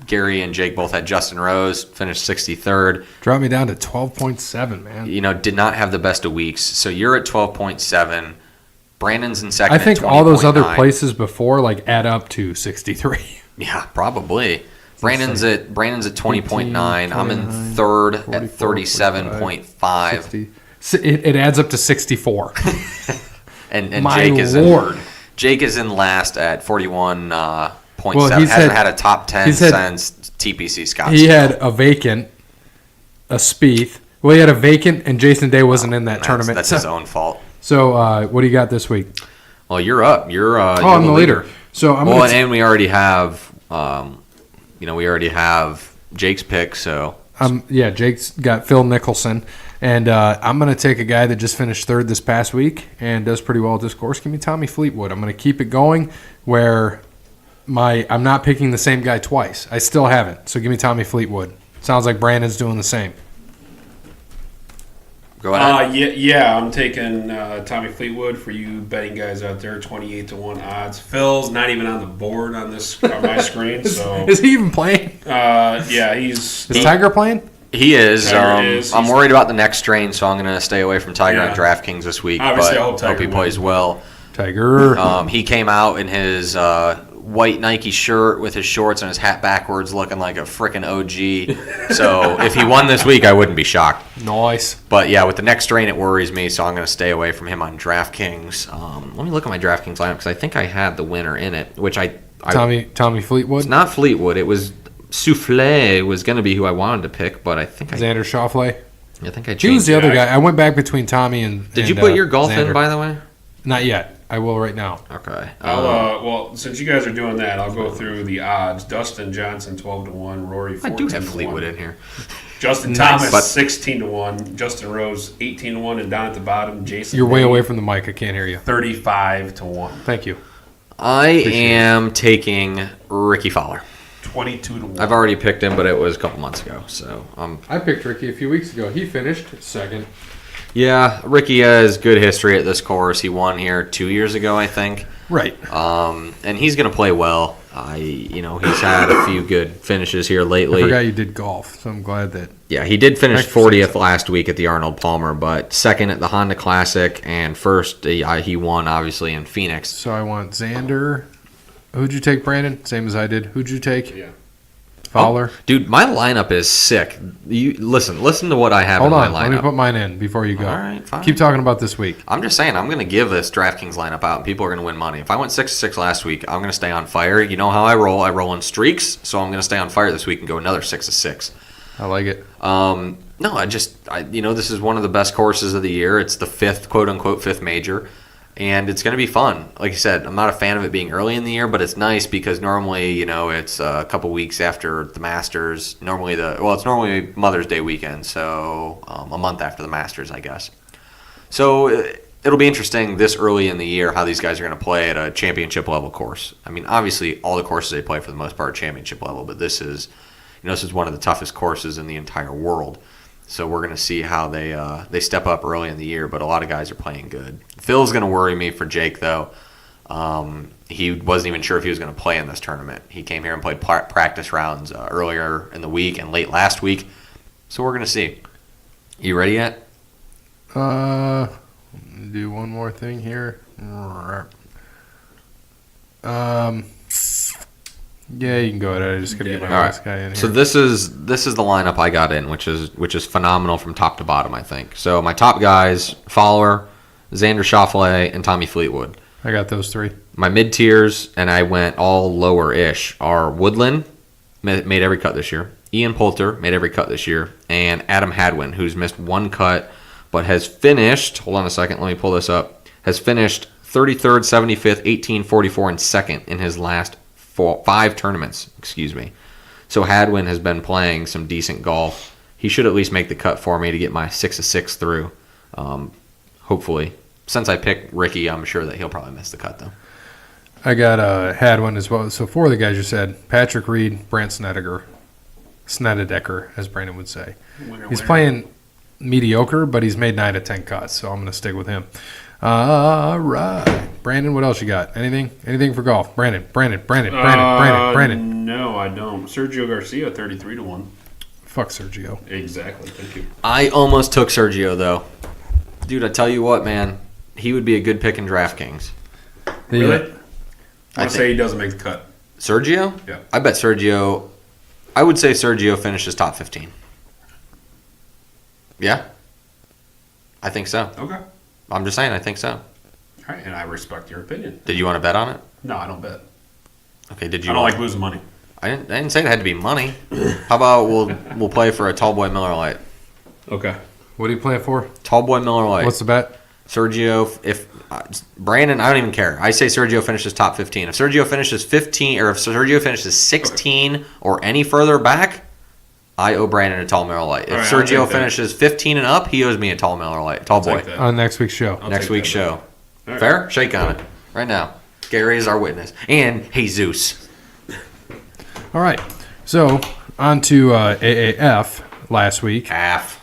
Gary and Jake both had Justin Rose, finished 63rd. Dropped me down to 12.7, man. Did not have the best of weeks. So you're at 12.7. Brandon's in second. I think all those other places before add up to 63. Yeah, probably. Brandon's at 20.9. I'm in third at 37.5. It adds up to 64. and My Jake is Lord. Jake is in last at 41. Well, hasn't had a top 10 since TPC Scottsdale. He had a vacant, a Spieth. Well, he had a vacant, and Jason Day wasn't in that tournament. That's his own fault. So, what do you got this week? Well, you're up. You're I'm the leader. So and we already have, Jake's pick. So Jake's got Phil Mickelson, and I'm going to take a guy that just finished 3rd this past week and does pretty well at this course. Give me Tommy Fleetwood. I'm going to keep it going where I'm not picking the same guy twice. I still haven't. So give me Tommy Fleetwood. Sounds like Brandon's doing the same. Go ahead. Yeah, I'm taking Tommy Fleetwood for you betting guys out there. 28-1 odds. Phil's not even on the board on my screen. So is he even playing? Yeah, is Tiger playing? He is. Tiger is. I'm worried about the next strain, so I'm going to stay away from Tiger on DraftKings this week. Obviously, but I hope he plays well. Tiger. He came out in his white Nike shirt with his shorts and his hat backwards, looking like a freaking OG. So if he won this week, I wouldn't be shocked. Nice. But yeah, with the next strain, it worries me, so I'm going to stay away from him on DraftKings. Let me look at my DraftKings lineup because I think I had the winner in it, which Tommy Fleetwood. It's not Fleetwood. It was Souffle was going to be who I wanted to pick, but I think Xander Schauffele. I think I changed. He was the other guy. I went back between Tommy and. Did you put your golf Xander in, by the way? Not yet. I will right now. Okay. Well, since you guys are doing that, I'll go through the odds. Dustin Johnson 12-1, Rory 14-1. I do have Fleetwood in here. Justin Thomas 16-1, Justin Rose 18-1, and down at the bottom, Jason. You're way away from the mic. I can't hear you. 35-1. Thank you. I am taking Ricky Fowler. 22-1. I've already picked him, but it was a couple months ago. So I picked Ricky a few weeks ago. He finished 2nd. Yeah, Ricky has good history at this course. He won here 2 years ago, I think. Right. And he's going to play well. He's had a few good finishes here lately. I forgot you did golf, so I'm glad that. Yeah, he did finish 40th last week at the Arnold Palmer, but 2nd at the Honda Classic, and 1st he won obviously in Phoenix. So I want Xander. Who'd you take, Brandon? Same as I did. Who'd you take? Yeah. Fowler. Oh, dude, my lineup is sick. You listen to what I have in my lineup. Let me put mine in before you go. All right, fine. Keep talking about this week. I'm just saying, I'm going to give this DraftKings lineup out, and people are going to win money. If I went 6-6 last week, I'm going to stay on fire. You know how I roll. I roll in streaks, so I'm going to stay on fire this week and go another 6-6. I like it. No, this is one of the best courses of the year. It's the fifth, quote-unquote, fifth major. And it's going to be fun. Like I said, I'm not a fan of it being early in the year, but it's nice because normally, it's a couple weeks after the Masters. It's normally Mother's Day weekend, so a month after the Masters, I guess. So it'll be interesting this early in the year how these guys are going to play at a championship level course. I mean, obviously, all the courses they play for the most part are championship level, but this is, this is one of the toughest courses in the entire world. So we're going to see how they step up early in the year, but a lot of guys are playing good. Phil's going to worry me for Jake, though. He wasn't even sure if he was going to play in this tournament. He came here and played practice rounds earlier in the week and late last week. So we're going to see. You ready yet? Do one more thing here. Yeah, you can go ahead. I just gotta get my last guy in here. So this is the lineup I got in, which is phenomenal from top to bottom, I think. So my top guys: Fowler, Xander Schauffele, and Tommy Fleetwood. I got those three. My mid tiers, and I went all lower-ish, are Woodland, made every cut this year. Ian Poulter made every cut this year, and Adam Hadwin, who's missed one cut, but has finished. Hold on a second, let me pull this up. Has finished 33rd, 75th, 18th, 44th, and 2nd in his last 5 tournaments. Excuse me. So Hadwin has been playing some decent golf. He should at least make the cut for me to get my 6 of 6 through. Hopefully, since I picked Ricky, I'm sure that he'll probably miss the cut though. I got Hadwin as well. So 4 of the guys you said: Patrick Reed, Brant Snedeker, as Brandon would say. He's playing mediocre, but he's made 9 of 10 cuts, so I'm going to stick with him. All right, Brandon, what else you got? Anything for golf? Brandon. No, I don't. Sergio Garcia, 33-1. Fuck Sergio. Exactly. Thank you. I almost took Sergio though, dude. I tell you what, man, he would be a good pick in DraftKings. Really? I say he doesn't make the cut. Sergio? Yeah. I bet Sergio. I would say Sergio finishes top 15. Yeah. I think so. Okay. I'm just saying, I think so. All right, and I respect your opinion. Did you want to bet on it? No, I don't bet. Okay. Did you? I don't like losing money. I didn't say it had to be money. How about we'll play for a Tall Boy Miller Lite? Okay. What are you playing for? Tall Boy Miller Lite. What's the bet? Sergio, if Brandon, I don't even care. I say Sergio finishes top 15. If Sergio finishes 15, or if Sergio finishes 16 or any further back, I owe Brandon a Tall Miller Lite. If right, Sergio finishes 15 and up, he owes me a Tall Miller Lite. Tall Boy. On next week's show. Next week's show. Right. Fair? Shake on it. Right now. Gary is our witness. And Jesus. All right, so on to AAF last week. Half.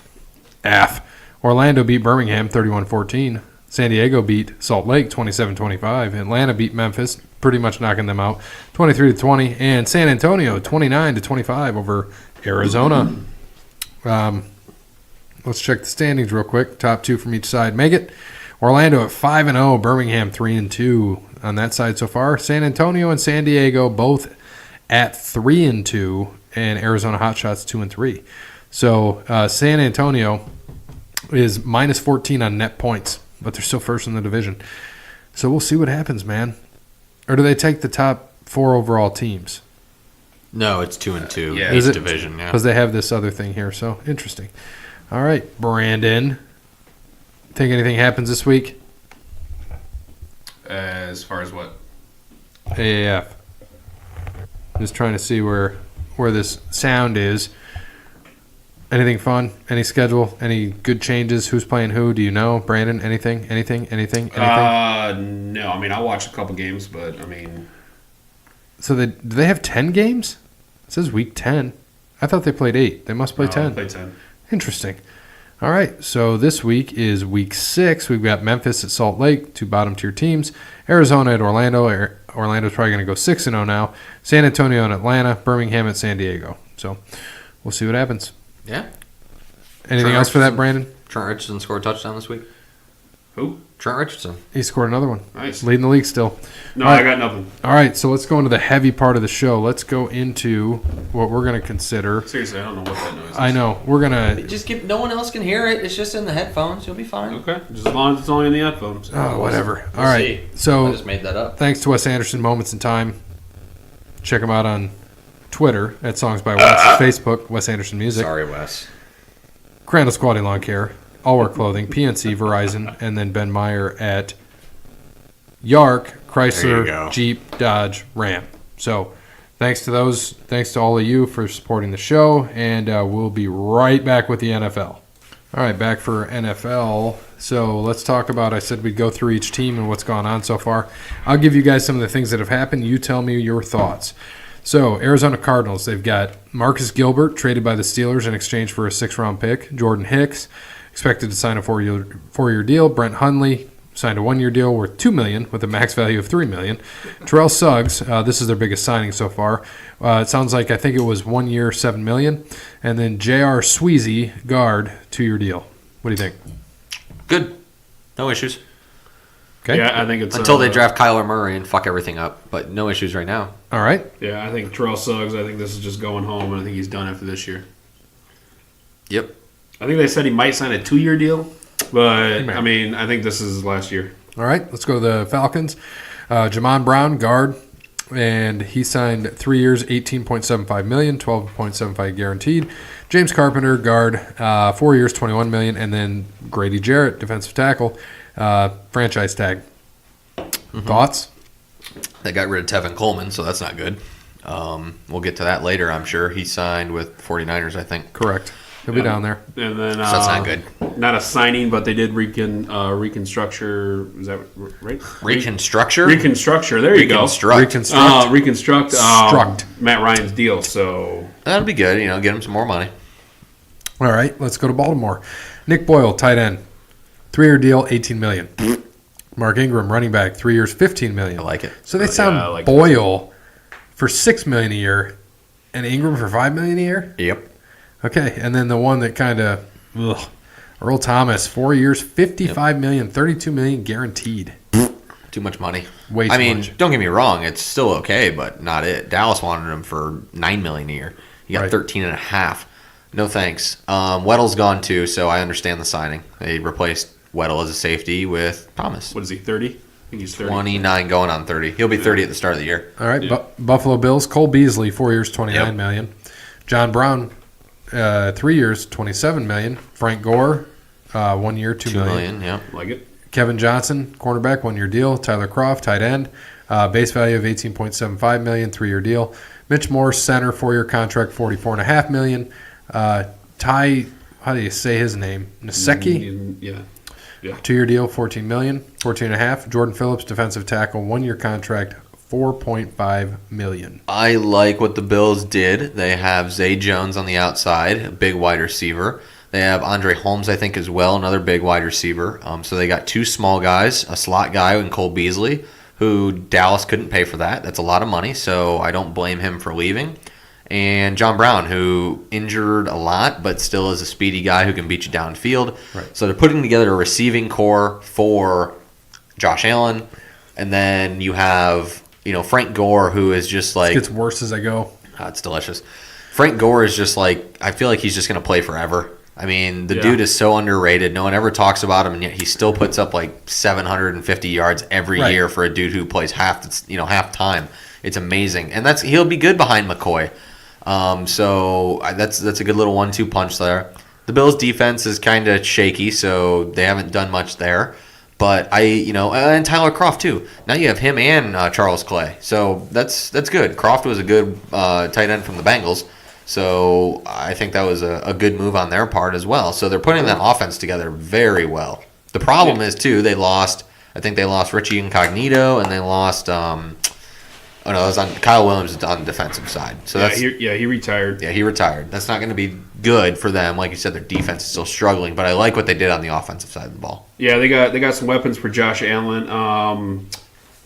Orlando beat Birmingham 31-14. San Diego beat Salt Lake 27-25. Atlanta beat Memphis, pretty much knocking them out 23-20. And San Antonio 29-25 over Arizona. Let's check the standings real quick. Top 2 from each side make it. Orlando at 5-0, Birmingham 3-2 on that side so far. San Antonio and San Diego both at 3-2, and Arizona Hotshots 2-3. So San Antonio is minus 14 on net points, but they're still first in the division. So we'll see what happens, man. Or do they take the top 4 overall teams? No, it's 2-2. Yeah. Each division, yeah. Because they have this other thing here, so interesting. All right, Brandon. Think anything happens this week? As far as what? AAF. Just trying to see where this sound is. Anything fun? Any schedule? Any good changes? Who's playing who? Do you know? Brandon, anything? No. I mean, I watched a couple games, but I mean. So do they have 10 games? It says week 10. I thought they played 8. They must play 10. They play 10. Interesting. All right, so this week is week 6. We've got Memphis at Salt Lake, 2 bottom-tier teams. Arizona at Orlando. Orlando's probably going to go 6-0 now. San Antonio and Atlanta. Birmingham at San Diego. So we'll see what happens. Yeah. Anything else for that, Brandon? Trent Richardson scored a touchdown this week. Who? Trent Richardson. He scored another one. Nice. Leading the league still. No, All right. I got nothing. All right, so let's go into the heavy part of the show. Let's go into what we're going to consider. Seriously, I don't know what that noise is. I know. We're going to... Just no one else can hear it. It's just in the headphones. You'll be fine. Okay. Just as long as it's only in the headphones. Oh, whatever. We'll All right. see. So I just made that up. thanks to Wes Anderson, Moments in Time. Check him out on Twitter at Songs by Wes. Facebook, Wes Anderson Music. Sorry, Wes. Crandall Quality Lawn Care. All Wear Clothing. PNC, Verizon. And then Ben Meyer at Yark, There you Chrysler, go. Jeep, Dodge, Ram. So thanks to those. Thanks to all of you for supporting the show. And we'll be right back with the NFL. All right, back for NFL. So let's talk about, I said we'd go through each team and what's gone on so far. I'll give you guys some of the things that have happened. You tell me your thoughts. So, Arizona Cardinals, they've got Marcus Gilbert, traded by the Steelers in exchange for a 6th-round pick. Jordan Hicks, expected to sign a four-year deal. Brent Hundley signed a 1-year deal worth $2 million with a max value of $3 million. Terrell Suggs, this is their biggest signing so far. It sounds like I think it was 1 year, $7 million. And then J.R. Sweezy, guard, 2-year deal. What do you think? Good. No issues. Okay. Yeah, I think it's Until they draft Kyler Murray and fuck everything up. But no issues right now. All right. Yeah, I think Terrell Suggs, I think this is just going home, and I think he's done after this year. Yep. I think they said he might sign a 2-year deal, but, I mean, I think this is his last year. All right, let's go to the Falcons. Jamon Brown, guard, and he signed 3 years, $18.75 million, $12.75 guaranteed. James Carpenter, guard, 4 years, $21 million, and then Grady Jarrett, defensive tackle, franchise tag. Thoughts? They got rid of Tevin Coleman, so that's not good. We'll get to that later, I'm sure. He signed with 49ers, I think. Correct. He'll be down there. And then, So that's not good. Not a signing, but they did reconstructure. Is that right? Reconstructure? Reconstructure. There you go. Reconstruct Matt Ryan's deal. So That'll be good. Get him some more money. All right, let's go to Baltimore. Nick Boyle, tight end, 3-year deal, $18 million. Mark Ingram, running back, 3 years, $15 million. I like it. So they signed Boyle for $6 million a year, and Ingram for $5 million a year. Yep. Okay, and then the one that kind of, Earl Thomas, 4 years, $55 million, $32 million guaranteed. Too much money. Way too much. Don't get me wrong, it's still okay, but not it. Dallas wanted him for $9 million a year. You got Right. 13.5. No thanks. Weddle's gone too, so I understand the signing. They replaced Weddle as a safety with Thomas. what is he? 30? I think he's 30. 29 going on 30. He'll be 30 at the start of the year. All right, Yeah. Buffalo Bills, Cole Beasley, 4 years, $29 Yep. million. John Brown, 3 years, $27 million. Frank Gore, 1 year, $2 $2 million. million, yeah. Like it. Kevin Johnson, cornerback, 1 year deal. Tyler Croft, tight end, base value of $18.75 million, 3-year deal. Mitch Morse, center, 4-year contract, $44.5 million. Ty, how do you say his name? Naseki, Yeah. 2-year deal, $14 million, $14.5. Jordan Phillips, defensive tackle, 1-year contract, $4.5 million. I like what the Bills did. They have Zay Jones on the outside, a big wide receiver. They have Andre Holmes, I think, as well, another big wide receiver. So they got 2 small guys, a slot guy and Cole Beasley, who Dallas couldn't pay for that. That's a lot of money, so I don't blame him for leaving. And John Brown, who injured a lot, but still is a speedy guy who can beat you downfield. Right. So they're putting together a receiving core for Josh Allen. And then you have, Frank Gore, who is just like... It gets worse as I go. it's delicious. Frank Gore is just like... I feel like he's just going to play forever. I mean, the Yeah. dude is so underrated. No one ever talks about him, and yet he still puts up like 750 yards every Right. year for a dude who plays half time. It's amazing, and he'll be good behind McCoy. So that's a good little 1-2 punch there. The Bills' defense is kind of shaky, so they haven't done much there. But and Tyler Croft too. Now you have him and Charles Clay, so that's good. Croft was a good tight end from the Bengals. So I think that was a good move on their part as well. So they're putting that offense together very well. The problem is, too, I think they lost Richie Incognito, and they lost, Kyle Williams is on the defensive side. So he retired. Yeah, he retired. That's not going to be good for them. Like you said, their defense is still struggling, but I like what they did on the offensive side of the ball. Yeah, they got some weapons for Josh Allen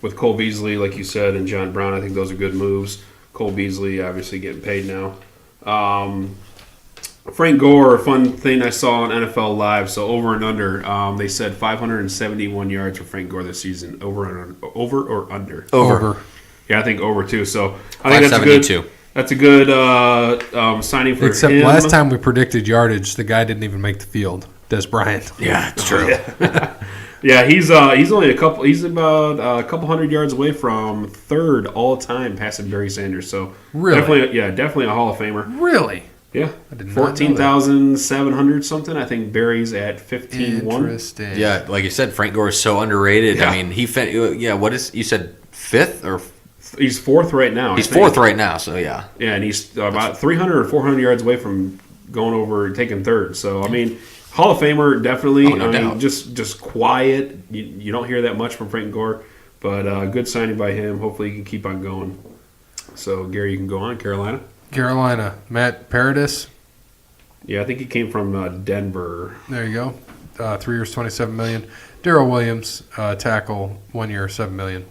with Cole Beasley, like you said, and John Brown. I think those are good moves. Cole Beasley obviously getting paid now. Frank Gore, a fun thing I saw on NFL Live. So over and under, they said 571 yards for Frank Gore this season. Over or under? Over. Yeah, I think over too. So I think 572. That's a good signing for Except him. last time we predicted yardage, the guy didn't even make the field. Des Bryant. Yeah, it's true. Yeah, he's only he's about a couple hundred yards away from third all time passing Barry Sanders. So Really? definitely a Hall of Famer. Really? Yeah, I did not know that. 14,700 something. I think Barry's at 15,100. Interesting. Yeah, like you said, Frank Gore is so underrated. Yeah. I mean, you said fifth or He's fourth right now. he's I think. fourth right now, so yeah. Yeah, and he's about 300 or 400 yards away from going over and taking third. So I mean, Hall of Famer definitely. Oh, no I mean, doubt. just quiet. You don't hear that much from Frank Gore, but good signing by him. Hopefully, he can keep on going. So, Gary, you can go on. Carolina, Matt Paradis. Yeah, I think he came from Denver. There you go. 3 years, $27 million. Darrell Williams, tackle, 1 year, $7 million.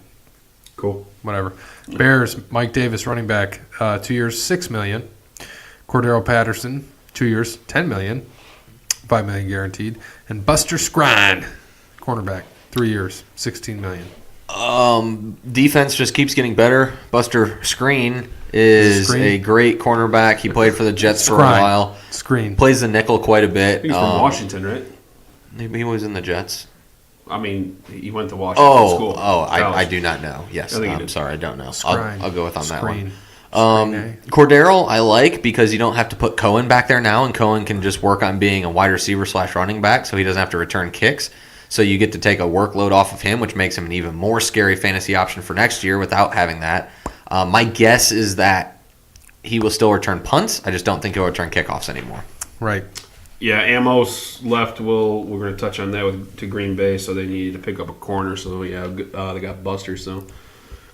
Cool. Whatever. Bears, Mike Davis, running back, 2 years, $6 million. Cordero Patterson, 2 years, $10 million. $5 million guaranteed. And Buster Skrine, cornerback, 3 years, $16 million. Defense just keeps getting better. Buster Skrine is a great cornerback. He played for the Jets for a while. Plays the nickel quite a bit. He's from Washington, right? He was in the Jets. I mean, he went to Washington school. I do not know. Yes, I'm sorry, I don't know. I'll go with on that one. Cordero, I like because you don't have to put Cohen back there now, and Cohen can just work on being a wide receiver / running back, so he doesn't have to return kicks. So you get to take a workload off of him, which makes him an even more scary fantasy option for next year without having that. My guess is that he will still return punts. I just don't think he'll return kickoffs anymore. Right. Yeah, Amos left. We're going to touch on that to Green Bay, so they needed to pick up a corner. So, yeah, they got Buster, so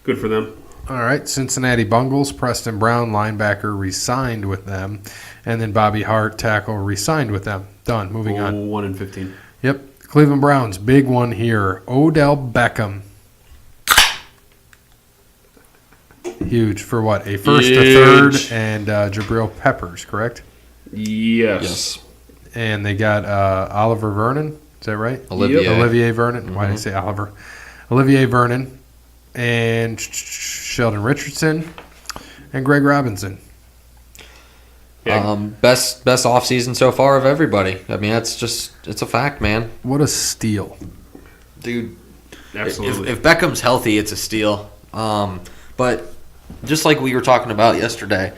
good for them. All right, Cincinnati Bungles, Preston Brown, linebacker, re-signed with them. And then Bobby Hart, tackle, re-signed with them. Done. Moving on. 1-15. Yep. Cleveland Browns, big one here. Odell Beckham. Huge for what? A first, a third, and Jabril Peppers, correct? Yes. And they got Oliver Vernon. Is that right? Olivier Vernon. Mm-hmm. Why did I say Oliver? Olivier Vernon. And Sheldon Richardson. And Greg Robinson. Yeah. Best offseason so far of everybody. I mean, it's a fact, man. What a steal. Dude. Absolutely. If Beckham's healthy, it's a steal. But just like we were talking about yesterday,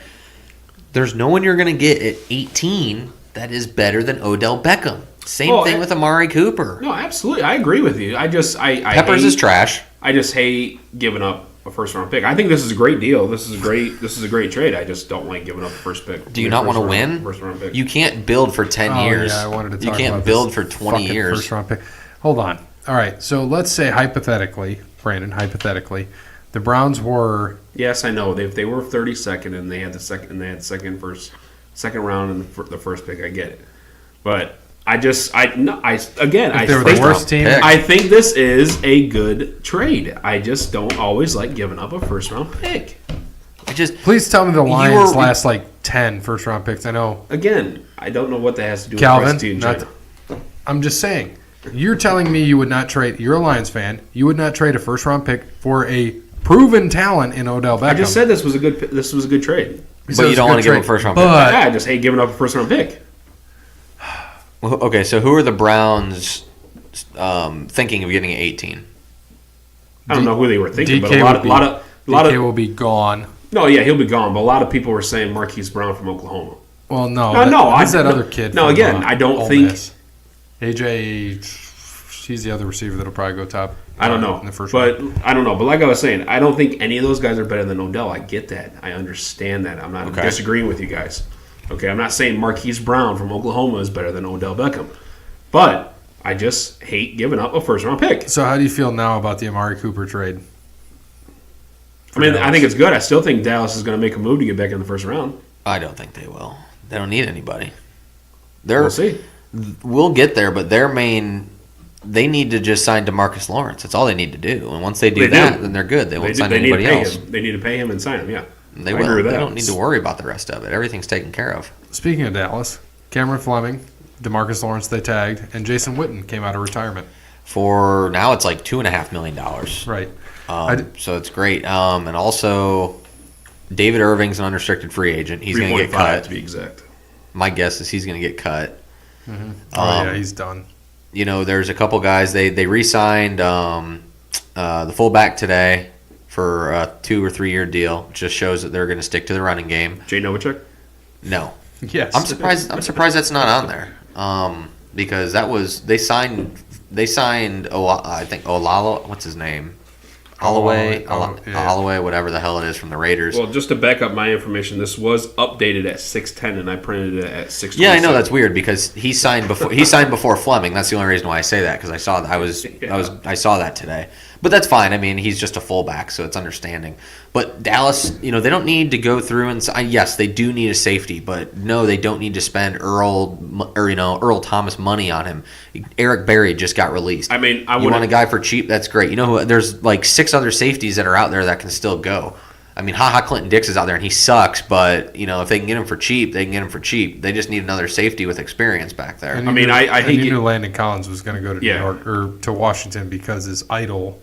there's no one you're going to get at 18 that is better than Odell Beckham. Same thing with Amari Cooper. No, absolutely. I agree with you. Peppers is trash. I just hate giving up a first-round pick. I think this is a great deal. This is a great trade. I just don't like giving up a first pick. Do you not want to win? First-round pick. You can't build for 10 years. Yeah, I wanted to talk You can't about build for 20 years. First-round pick. Hold on. All right. So let's say hypothetically, Brandon, the Browns were. Yes, I know. They were 32nd and they had the second round and the first pick. I get it, but I think the worst team. I think this is a good trade. I just don't always like giving up a first round pick. Please tell me the Lions last 10 first round picks. I know. Again, I don't know what that has to do Calvin, with China. I'm just saying. You're telling me you would not trade. You're a Lions fan. You would not trade a first round pick for a proven talent in Odell Beckham. I just said this was a good trade. But you don't want to give up a first round pick. Yeah, I just hate giving up a first round pick. Okay, so who are the Browns thinking of getting at 18? I don't know who they were thinking, DK but a lot of DK will be gone. No, yeah, he'll be gone. But a lot of people were saying Marquise Brown from Oklahoma. Well, no, who's that other kid? No, again, I don't think AJ. She's the other receiver that'll probably go top. I don't know, in the first but round. I don't know. But like I was saying, I don't think any of those guys are better than Odell. I get that. I understand that. I'm not disagreeing with you guys. Okay, I'm not saying Marquise Brown from Oklahoma is better than Odell Beckham, but I just hate giving up a first round pick. So how do you feel now about the Amari Cooper trade? I think it's good. I still think Dallas is going to make a move to get back in the first round. I don't think they will. They don't need anybody. We'll see. We'll get there, but they need to just sign DeMarcus Lawrence. That's all they need to do. And once they do that, then they're good. They won't sign anybody else. They need to pay him and sign him, yeah. They will. They don't need to worry about the rest of it. Everything's taken care of. Speaking of Dallas, Cameron Fleming, DeMarcus Lawrence they tagged, and Jason Witten came out of retirement. For now, it's like $2.5 million. Right. So it's great. And also, David Irving's an unrestricted free agent. He's going to get cut. To be exact. My guess is he's going to get cut. Mm-hmm. Yeah, he's done. There's a couple guys. They re-signed the fullback today for a 2 or 3 year deal. It just shows that they're going to stick to the running game. Jay Novacek? No. Yes. I'm surprised that's not on there. Because they signed I think Olalo. What's his name? Holloway, whatever the hell it is from the Raiders. Well, just to back up my information, this was updated at 6:10, and I printed it at 6:27. Yeah, I know that's weird because he signed before Fleming. That's the only reason why I say that because I saw that today. But that's fine. I mean, he's just a fullback, so it's understanding. But Dallas, they don't need to go through and yes, they do need a safety, but no, they don't need to spend Earl Thomas money on him. Eric Berry just got released. I mean, you want a guy for cheap? That's great. There's like 6 other safeties that are out there that can still go. I mean, Clinton Dix is out there and he sucks, but if they can get him for cheap, they can get him for cheap. They just need another safety with experience back there. And I knew Landon Collins was going to go to New York or to Washington because his idol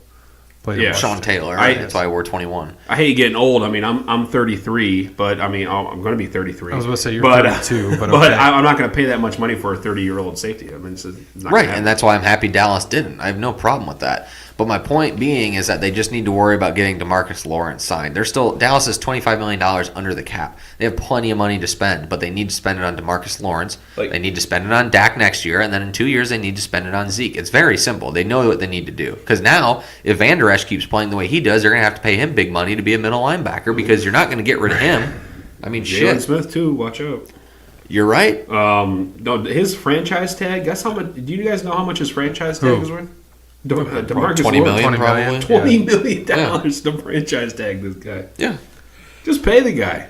played. Yeah, Sean Taylor. That's why I wore 21. I hate getting old. I mean, I'm 33, but I'm going to be 33. I was going to say you're 32, but okay. But I'm not going to pay that much money for a 30-year-old safety. I mean, it's not right, and that's why I'm happy Dallas didn't. I have no problem with that. But my point being is that they just need to worry about getting DeMarcus Lawrence signed. Dallas is $25 million under the cap. They have plenty of money to spend, but they need to spend it on DeMarcus Lawrence. They need to spend it on Dak next year, and then in 2 years they need to spend it on Zeke. It's very simple. They know what they need to do. Because now, if Van Der Esch keeps playing the way he does, they're going to have to pay him big money to be a middle linebacker because you're not going to get rid of him. I mean, shit. Jalen Smith too. Watch out. You're right. No, his franchise tag. Guess how much? Do you guys know how much his franchise tag is worth? DeMarcus $20 million, probably. $20 million to franchise tag this guy. Yeah. Just pay the guy.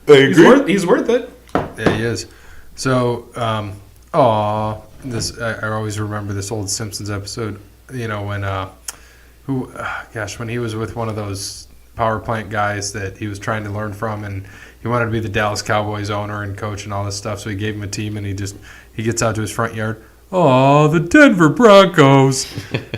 I agree. He's worth it. Yeah, he is. So, I always remember this old Simpsons episode. When when he was with one of those power plant guys that he was trying to learn from, and he wanted to be the Dallas Cowboys owner and coach and all this stuff. So he gave him a team, and he gets out to his front yard. Oh, the Denver Broncos.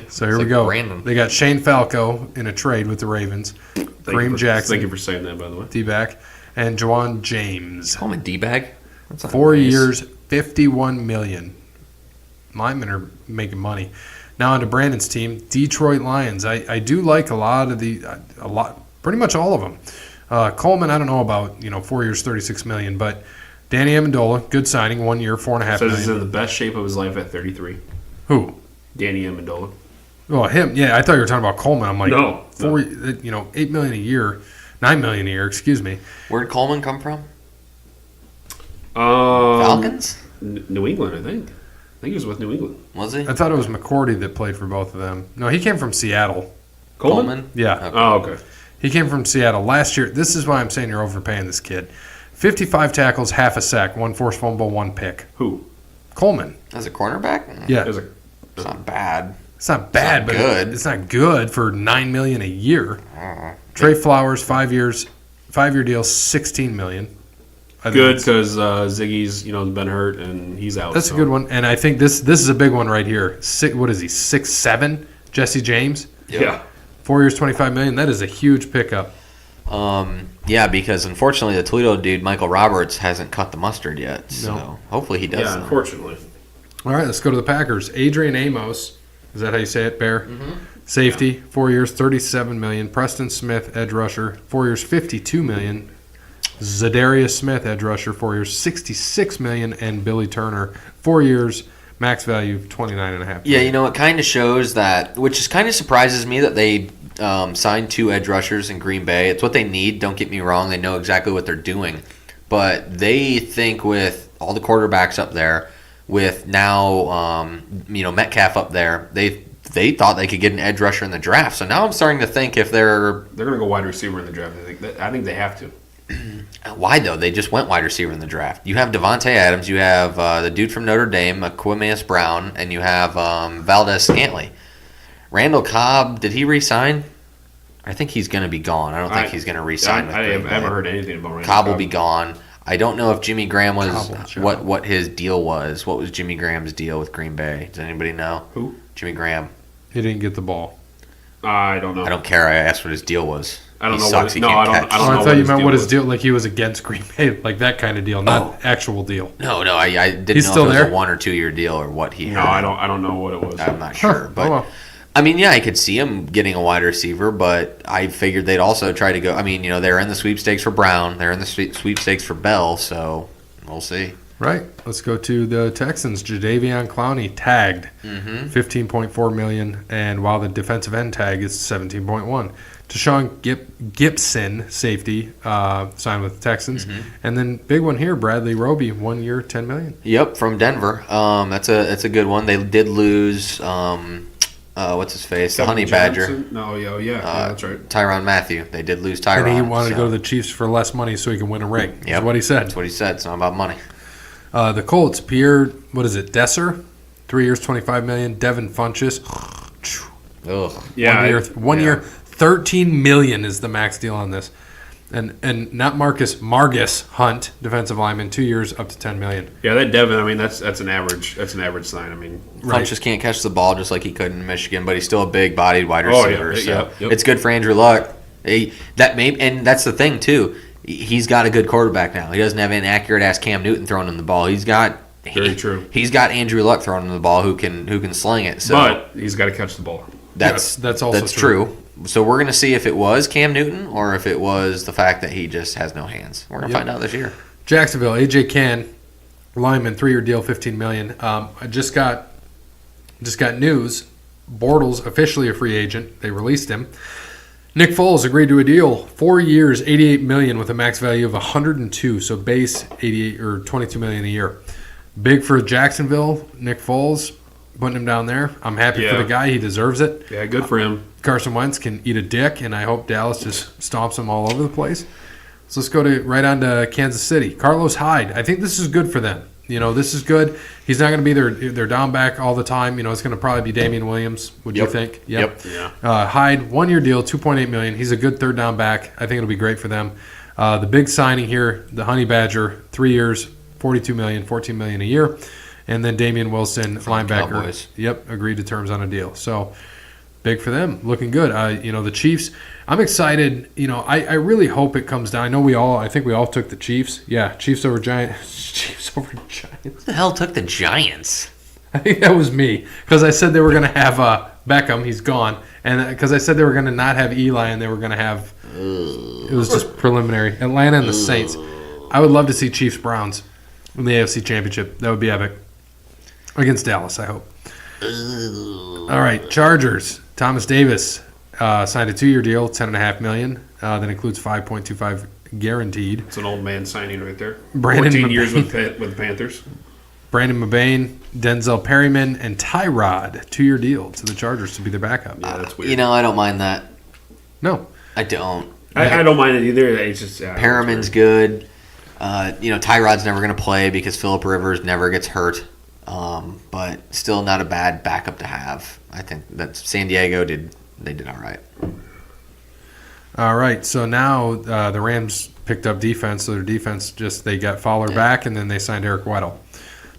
So here we go. Random. They got Shane Falco in a trade with the Ravens. Kareem Jackson. Thank you for saying that, by the way. D-back. And Juwan James. Call him a D-bag? 4 years, $51 million. Linemen are making money. Now on to Brandon's team, Detroit Lions. I do like pretty much all of them. Coleman, I don't know about, 4 years, $36 million, but Danny Amendola, good signing, 1 year, $4.5 million. Says he's in the best shape of his life at 33. Who? Danny Amendola. Oh, him. Yeah, I thought you were talking about Coleman. I'm like, no. $8 million a year, $9 million a year. Excuse me. Where did Coleman come from? Falcons. New England, I think. I think he was with New England. Was he? I thought it was McCourty that played for both of them. No, he came from Seattle. Coleman? Yeah. Okay. Oh, okay. He came from Seattle last year. This is why I'm saying you're overpaying this kid. 55 tackles, half a sack, 1 forced fumble, 1 pick. Who? Coleman. As a cornerback? Yeah. It's not bad. It's not bad, but good. It's not good for $9 million a year. Trey Flowers, 5 year deal, $16 million. Good because Ziggy's been hurt and he's out. That's a good one, and I think this is a big one right here. What is he? 6'7"? Jesse James. Yeah. 4 years, $25 million. That is a huge pickup. Yeah, because unfortunately the Toledo dude, Michael Roberts, hasn't cut the mustard yet. So hopefully he does. Yeah, unfortunately. All right, let's go to the Packers. Adrian Amos. Is that how you say it, Bear? Mm-hmm. Safety, 4 years, $37 million. Preston Smith, edge rusher, 4 years, $52 million. Zadarius Smith, edge rusher, 4 years, $66 million. And Billy Turner, 4 years, max value, $29.5 million. Yeah, it kind of shows that, which kind of surprises me that they signed 2 edge rushers in Green Bay. It's what they need. Don't get me wrong. They know exactly what they're doing. But they think with all the quarterbacks up there, with now Metcalf up there, they thought they could get an edge rusher in the draft. So now I'm starting to think if they're going to go wide receiver in the draft. I think they have to. Why though? They just went wide receiver in the draft. You have Devontae Adams, you have the dude from Notre Dame, Quimius Brown, and you have Valdez Scantley. Randall Cobb, did he re-sign? I think he's going to be gone. I don't think he's going to re-sign. I haven't heard anything about Randall Cobb. Will be gone. I don't know if Jimmy Graham was Cobb. what his deal was. What was Jimmy Graham's deal with Green Bay? Does anybody know? Who? Jimmy Graham. He didn't get the ball. I don't know. I don't care. I asked what his deal was. I don't he know. Sucks. He can't catch. I thought you meant what his deal, like he was against Green Bay, like that kind of deal, not actual deal. No, I didn't He's know still if it was there? a 1 or 2 year deal or what he had. No, I don't know what it was. I'm not sure, but well. I mean, yeah, I could see him getting a wide receiver, but I figured they'd also try to go. I mean, they're in the sweepstakes for Brown, they're in the sweepstakes for Bell, so we'll see. Right. Let's go to the Texans. Jadeveon Clowney tagged, $15.4 million, and while the defensive end tag is $17.1. Deshaun Gibson, safety, signed with the Texans, and then big one here, Bradley Roby, 1 year, $10 million. Yep, from Denver. That's a good one. They did lose what's his face? The Kevin Honey Johnson? Badger. No, yeah, that's right. Tyrann Mathieu. They did lose Tyrann. And he wanted to go to the Chiefs for less money so he can win a ring. Yep. That's what he said. That's what he said. It's not about money. The Colts, Pierre, Desser, 3 years, $25 million. Devin Funchess, Ugh. Yeah, one year, $13 million is the max deal on this. And not Margus Hunt, defensive lineman, 2 years, up to $10 million. Yeah, that Devin. I mean, that's an average. That's an average sign. I mean, Right. Funch just can't catch the ball just like he could in Michigan, but he's still a big-bodied wide receiver. Yep. It's good for Andrew Luck. And that's the thing too. He's got a good quarterback now. He doesn't have an accurate-ass Cam Newton throwing him the ball. Very true. He's got Andrew Luck throwing him the ball who can sling it. So but he's got to catch the ball. That's also true. So we're gonna see if it was Cam Newton or if it was the fact that he just has no hands. We're gonna find out this year. Jacksonville, A.J. Cann, lineman, 3-year deal, $15 million. I just got news. Bortles officially a free agent. They released him. Nick Foles agreed to a deal, 4 years, $88 million with a max value of $102. So base 88 or $22 million a year. Big for Jacksonville. Nick Foles, putting him down there. I'm happy for the guy. He deserves it. Yeah, good for him. Carson Wentz can eat a dick, and I hope Dallas just stomps him all over the place. So let's go right on to Kansas City. Carlos Hyde. I think this is good for them. This is good. He's not going to be their down back all the time. It's going to probably be Damian Williams, would you think? Yep. Yeah. Hyde, 1 year deal, $2.8 million. He's a good third down back. I think it'll be great for them. The big signing here, the Honey Badger, 3 years, $42 million, $14 million a year. And then Damian Wilson, linebacker. Cowboys. Yep, agreed to terms on a deal. So big for them. Looking good. The Chiefs, I'm excited. I really hope it comes down. I think we all took the Chiefs. Yeah, Chiefs over Giants. Chiefs over Giants. Who the hell took the Giants? I think that was me because I said they were going to have Beckham. He's gone. And because I said they were going to not have Eli and they were going to have it was just preliminary. Atlanta and the Saints. I would love to see Chiefs-Browns in the AFC Championship. That would be epic. Against Dallas, I hope. All right, Chargers. Thomas Davis signed a 2-year deal, $10.5 million. That includes $5.25 guaranteed. It's an old man signing right there. Brandon 14 Mabane. years with the Panthers. Brandon Mabane, Denzel Perryman, and Tyrod, 2-year deal to the Chargers to be their backup. Yeah, that's weird. I don't mind that. No. I don't. I don't mind it either. It's just Perriman's good. Tyrod's never going to play because Phillip Rivers never gets hurt. But still not a bad backup to have. I think that San Diego did all right. All right, so now the Rams picked up defense. So their defense they got Fowler back, and then they signed Eric Weddle.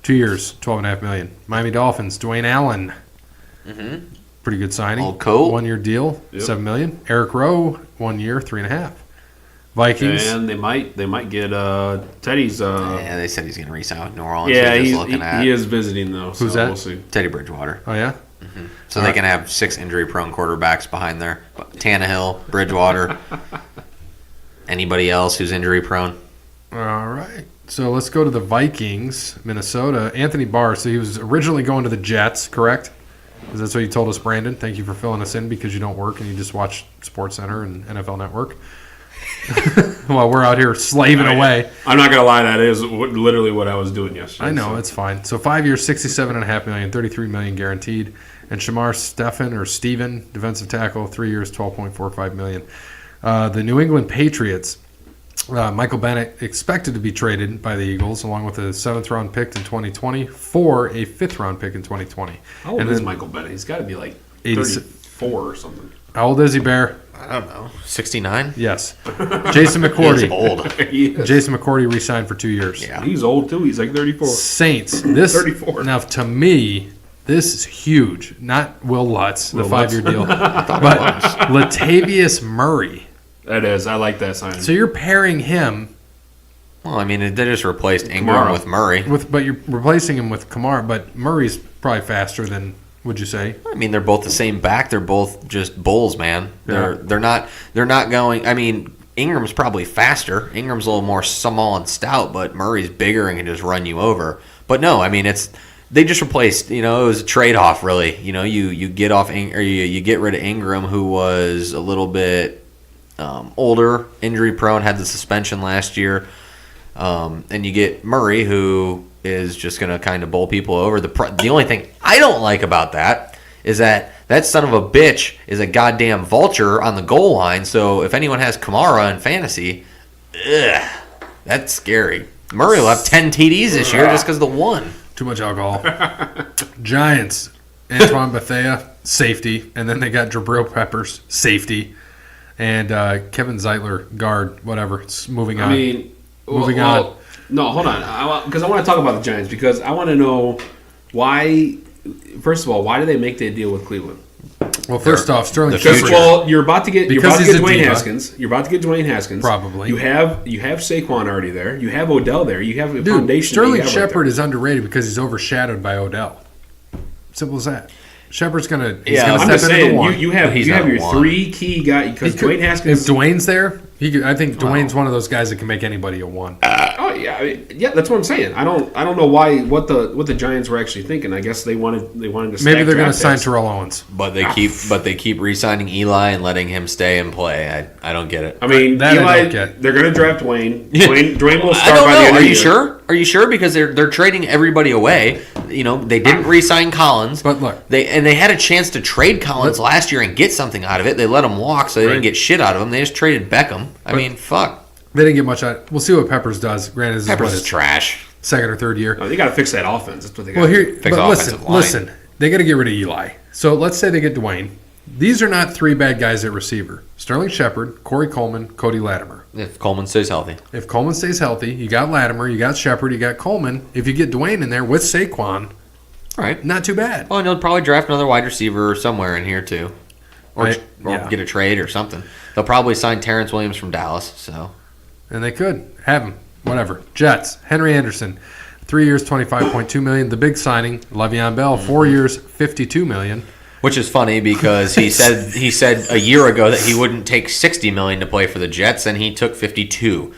2 years, $12.5 million. Miami Dolphins, Dwayne Allen. Mm-hmm. Pretty good signing. Old Colt. 1 year deal, $7 million. Eric Rowe, 1 year, $3.5 million. Vikings. And they might get Teddy's. They said he's going to re-sign with New Orleans. Yeah, he is visiting though. Who's so that? We'll see. Teddy Bridgewater. Oh yeah. Mm-hmm. So they can have 6 injury-prone quarterbacks behind there. Tannehill, Bridgewater. Anybody else who's injury-prone? All right. So let's go to the Vikings, Minnesota. Anthony Barr. So he was originally going to the Jets, correct? Because that's what you told us, Brandon. Thank you for filling us in because you don't work and you just watch SportsCenter and NFL Network. While we're out here slaving away. I'm not gonna lie, that is literally what I was doing yesterday. I know, it's fine. So 5 years, $67.5 million, $33 million guaranteed. And Shamar Steven, defensive tackle, 3 years, $12.45 million. The New England Patriots, Michael Bennett expected to be traded by the Eagles along with a 7th-round pick in 2020 for a 5th-round pick in 2020. How old is Michael Bennett? He's got to be like 34 or something. How old is he, Bear? I don't know. 69? Yes. Jason McCourty. He's old. Jason McCourty re-signed for 2 years. Yeah. He's old too. He's like 34. Saints. 34. Now, to me, this is huge. Not Will Lutz, the 5-year deal, but Latavius Murray. That is. I like that sign. So you're pairing him. Well, I mean, they just replaced Ingram with Murray. But you're replacing him with Kamara. But Murray's probably faster than, would you say? I mean, they're both the same back. They're both just bulls, man. They're not going. I mean, Ingram's probably faster. Ingram's a little more small and stout, but Murray's bigger and can just run you over. But no, I mean, they just replaced. It was a trade off, really. You get off or you get rid of Ingram, who was a little bit older, injury prone, had the suspension last year, and you get Murray, who is just going to kind of bowl people over. The only thing I don't like about that is that son of a bitch is a goddamn vulture on the goal line. So if anyone has Kamara in fantasy, that's scary. Murray will have 10 TDs this year just because of the one. Too much alcohol. Giants, Antoine Bethea, safety. And then they got Jabril Peppers, safety. And Kevin Zeitler, guard, whatever. It's moving on. Moving on. No, hold on. Because I want to talk about the Giants because I want to know why. First of all, why did they make that deal with Cleveland? Well, first off, Sterling Shepard. Well, you're about to get Dwayne Haskins. You're about to get Dwayne Haskins. Probably. You have Saquon already there. You have Odell there. You have a foundation. Sterling Shepard is underrated because he's overshadowed by Odell. Simple as that. Shepard's gonna. I'm just saying. You have your three key guys because Dwayne Haskins. If Dwayne's there, I think Dwayne's one of those guys that can make anybody a one. Yeah, that's what I'm saying. I don't know what the Giants were actually thinking. I guess they wanted to. Stack Maybe they're going to sign Terrell Owens, but they keep re-signing Eli and letting him stay and play. I don't get it. I mean, Eli, they're going to draft Dwayne. Dwayne will start by the end of the year. Sure? Are you sure? Because they're trading everybody away. You know, they didn't re-sign Collins, but look, they had a chance to trade Collins last year and get something out of it. They let him walk, so they didn't get shit out of him. They just traded Beckham. I mean, fuck. They didn't get much out of it. We'll see what Peppers does. Granted, Peppers is trash. Second or third year. No, they got to fix that offense. That's what they got to do. Fix the offensive line. Listen, they got to get rid of Eli. So let's say they get Dwayne. These are not three bad guys at receiver. Sterling Shepard, Corey Coleman, Cody Latimer. If Coleman stays healthy. You got Latimer, you got Shepard, you got Coleman. If you get Dwayne in there with Saquon, all right, not too bad. Well, and they'll probably draft another wide receiver somewhere in here too. Or get a trade or something. They'll probably sign Terrence Williams from Dallas, so... And they could have him. Whatever. Jets. Henry Anderson. 3 years, $25.2 million. The big signing, Le'Veon Bell. 4 years, $52 million. Which is funny because he said a year ago that he wouldn't take $60 million to play for the Jets, and he took $52.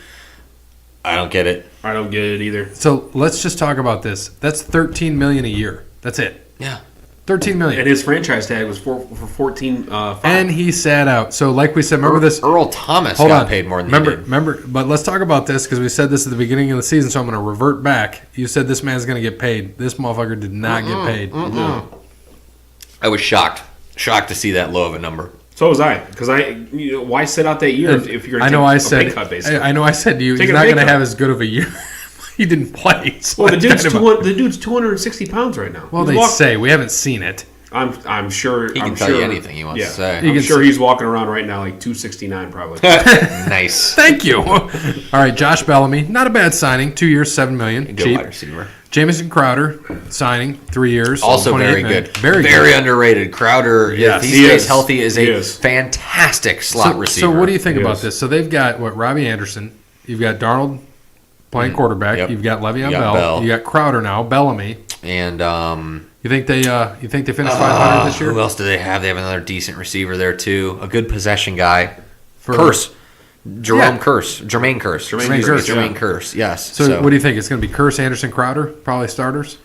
I don't get it. I don't get it either. So let's just talk about this. That's $13 million a year. That's it. Yeah. $13 million. And his franchise tag was for 14. And he sat out. So, like we said, remember this? Earl Thomas got paid more than he did. Remember, but let's talk about this because we said this at the beginning of the season. So I'm going to revert back. You said this man's going to get paid. This motherfucker did not get paid. No. I was shocked to see that low of a number. So was I, because why sit out that year if you're going to take a pay cut, basically? I know I said to you, he's not going to have as good of a year. He didn't play. So well, the dude's 260 pounds right now. Well, they say. We haven't seen it. I'm sure. He can tell you anything he wants to say. I'm sure he's walking around right now like 269 probably. Nice. Thank you. All right, Josh Bellamy. Not a bad signing. 2 years, $7 million. Good cheap wide receiver. Jamison Crowder signing 3 years. Also very good. Very underrated. Crowder, if he stays healthy, is a fantastic slot receiver. So what do you think about this? So they've got, Robbie Anderson. You've got Darnold playing quarterback. Yep. You've got Le'Veon Bell. You got Crowder now. Bellamy. And you think they finish 500 this year? Who else do they have? They have another decent receiver there too. A good possession guy. Jermaine Curse. Yes. So what do you think? It's going to be Curse, Anderson, Crowder, probably starters,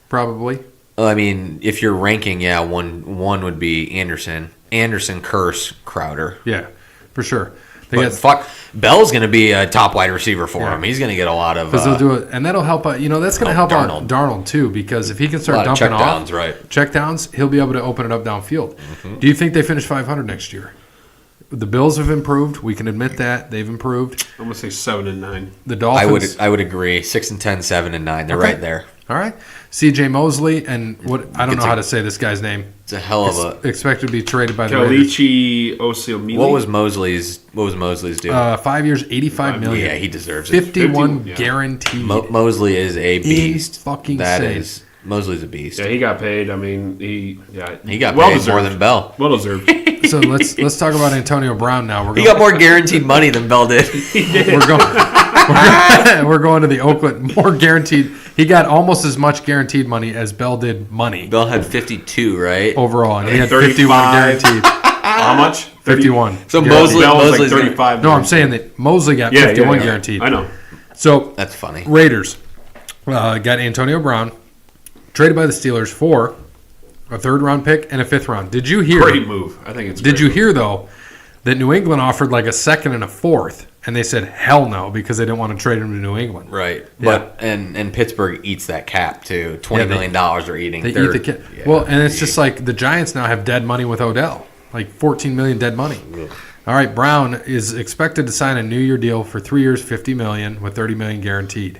probably. I mean, if you're ranking, one would be Anderson, Curse, Crowder. Yeah, for sure. Bell's going to be a top wide receiver for him. He's going to get a lot of because they'll do it, and that'll help out. That's going to help out Darnold too, because if he can start dumping off checkdowns, he'll be able to open it up downfield. Mm-hmm. Do you think they finish 500 next year? The Bills have improved. We can admit that they've improved. I'm going to say 7-9. The Dolphins. I would agree. 6-10, 7-9. They're right there. All right. C.J. Mosley and I don't know how to say this guy's name. It's a hell of a expected to be traded by the Raiders. Kalichi Osemele. What was Mosley's deal? 5 years, $85 million. Yeah, he deserves it. 51 guaranteed. Mosley is a beast. Fucking Mosley's a beast. Yeah, he got paid. I mean, he got paid more than Bell. Well deserved. So let's talk about Antonio Brown now. He got more guaranteed money than Bell did. We're going to the Oakland. More guaranteed. He got almost as much guaranteed money as Bell did money. Bell had 52, right? Overall, and he had 51 guaranteed. How much? 51. So Mosley's like 35. No, I'm saying that Mosley got 51 guaranteed. I know. So that's funny. Raiders got Antonio Brown, traded by the Steelers for a third-round pick and a fifth-round. Did you hear? Great move. I think it's. Did you hear though that New England offered like a second and a fourth And they said hell no because they didn't want to trade him to New England. Right. Yeah. But and Pittsburgh eats that cap too. $20 million they're eating. They eat the cap. Yeah, well, and it's just like the Giants now have dead money with Odell. Like $14 million dead money. Ugh. All right, Brown is expected to sign a new-year deal for 3 years, $50 million, with $30 million guaranteed.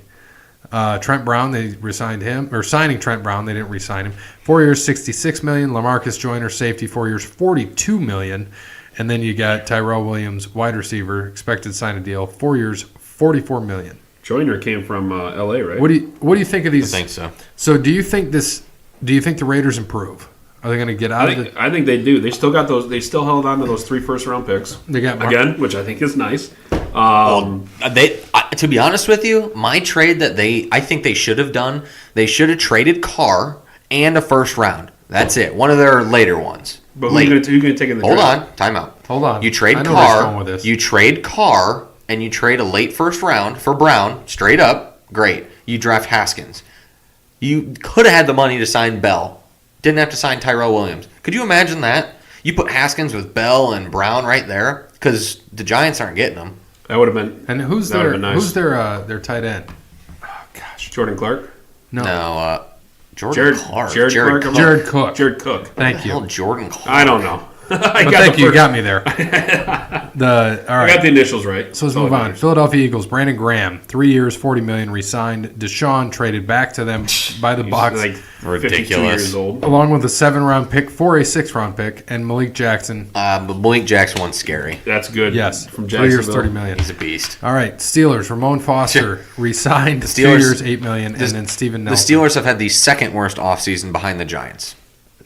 Trent Brown, they re-signed him, or signing Trent Brown, they didn't re-sign him. 4 years, $66 million. LaMarcus Joyner, safety, 4 years, $42 million. And then you got Tyrell Williams, wide receiver, expected to sign a deal, 4 years, $44 million. Joyner came from L.A., right? What do you think of these? I think so. So do you think the Raiders improve? Are they going to get out of it? I think they do. They still got those. They still held on to those 3 first-round picks. They got again, which I think is nice. To be honest with you, my trade that I think they should have done, they should have traded Carr and a first round. That's it. One of their later ones. But who are you going to take in the Hold draft? on. Time out. Hold on. You trade Carr. You trade Carr, and you trade a late first round for Brown. Straight up, great. You draft Haskins. You could have had the money to sign Bell. Didn't have to sign Tyrell Williams. Could you imagine that? You put Haskins with Bell and Brown right there because the Giants aren't getting them. That would have been. And who's their tight end? Oh gosh, Jordan Clark. No. Jared Cook. Jared Cook. Thank you. Jordan Clark. I don't know. You got me there. All right. I got the initials right. So let's move on. Philadelphia Eagles, Brandon Graham, 3 years, $40 million, re-signed. Deshaun traded back to them by the Bucs. Like ridiculous. 52 years old. Along with a 7-round pick for a 6th-round pick, and Malik Jackson. But Malik Jackson one's scary. That's good. Yes. From 3 years, Jacksonville. $30 million. He's a beast. All right. Steelers, Ramon Foster, re-signed. The Steelers, 2 years, $8 million, and then Steven Nelson. The Steelers have had the second worst offseason behind the Giants.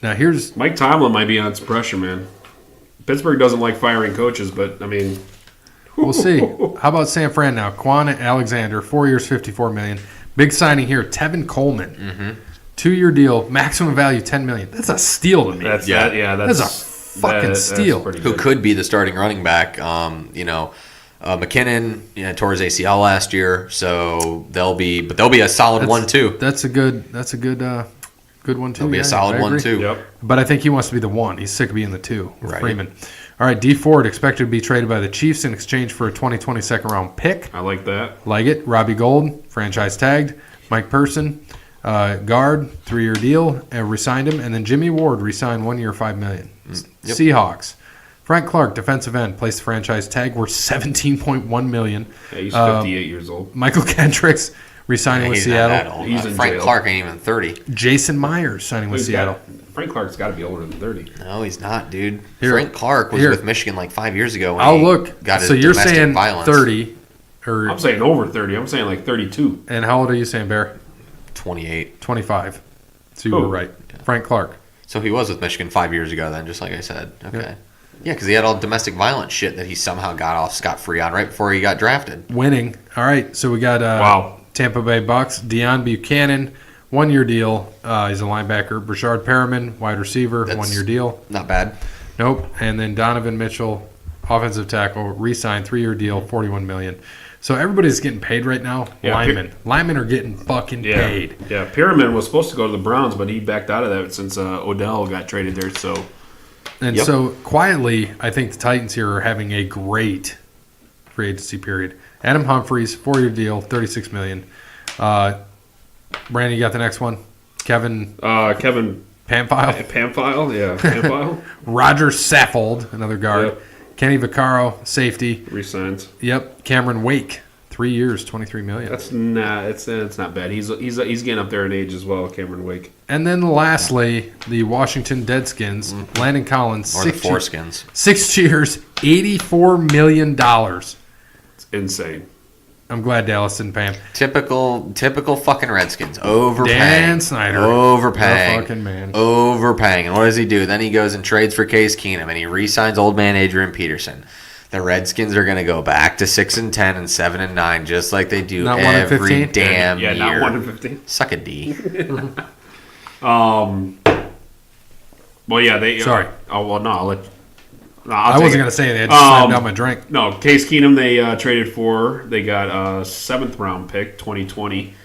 Now here's Mike Tomlin might be on some pressure, man. Pittsburgh doesn't like firing coaches, but I mean, we'll see. How about San Fran now? Quan Alexander, 4 years, $54 million. Big signing here, Tevin Coleman, 2-year deal, maximum value $10 million. That's a steal to me. That's a fucking steal. Who could be the starting running back? McKinnon tore his ACL last year, so they'll be a solid one too. That's a good one too. It'll be a solid one too. Yep. But I think he wants to be the one. He's sick of being the 2 with Right. Freeman. All right, D Ford expected to be traded by the Chiefs in exchange for a 2020 second-round pick. I like that. Like it. Robbie Gould, franchise tagged. Mike Person, guard, 3-year deal, and re-signed him. And then Jimmy Ward re-signed 1 year, $5 million. Yep. Seahawks. Frank Clark, defensive end, placed the franchise tag worth $17.1 million. Yeah, he's 58 years old. Michael Kendricks re-signing with Seattle. He's in Frank jail. Clark ain't even 30. Jason Myers signing with Seattle. Frank Clark's got to be older than 30. No, he's not, dude. Here. Frank Clark was with Michigan like 5 years ago when I'll he look. got his So you're domestic saying violence. 30. Or, I'm saying over 30. I'm saying like 32. and how old are you saying, Bear? 28. 25. So you were right. Frank Clark. So he was with Michigan 5 years ago then, just like I said. Okay. Yeah, because he had all domestic violence shit that he somehow got off scot-free on right before he got drafted. Winning. All right. So we got Tampa Bay Bucks. Deion Buchanan, 1 year deal. He's a linebacker. Brashard Perriman, wide receiver, That's 1 year deal. Not bad. Nope. And then Donovan Mitchell, offensive tackle, re-signed, 3 year deal, $41 million. So everybody's getting paid right now. Yeah, Linemen are getting fucking paid. Yeah, Perriman was supposed to go to the Browns, but he backed out of that since Odell got traded there. So quietly, I think the Titans here are having a great free agency period. Adam Humphries, 4 year deal, $36 million. Brandon, you got the next one? Kevin Pamphile, yeah, Pamphile. Roger Saffold, another guard. Yep. Kenny Vaccaro, safety. Resigns. Yep. Cameron Wake, 3 years, $23 million. That's not. It's not bad. He's getting up there in age as well. Cameron Wake. And then lastly, the Washington Deadskins, Landon Collins, Or the Foreskins. 6 years, $84 million. It's insane. I'm glad Dallas didn't pay him. Typical fucking Redskins. Overpaying. Dan Snyder. Overpaying. The fucking man. Overpaying. And what does he do? Then he goes and trades for Case Keenum and he re-signs old man Adrian Peterson. The Redskins are going to go back to 6-10 and 7-9 just like they do Not every damn year. Yeah, not 1-15. Suck a D. Well, yeah, they. Sorry. I'll let. I wasn't going to say anything. I just slammed down my drink. No, Case Keenum they traded for. They got a 7th round pick, 2020,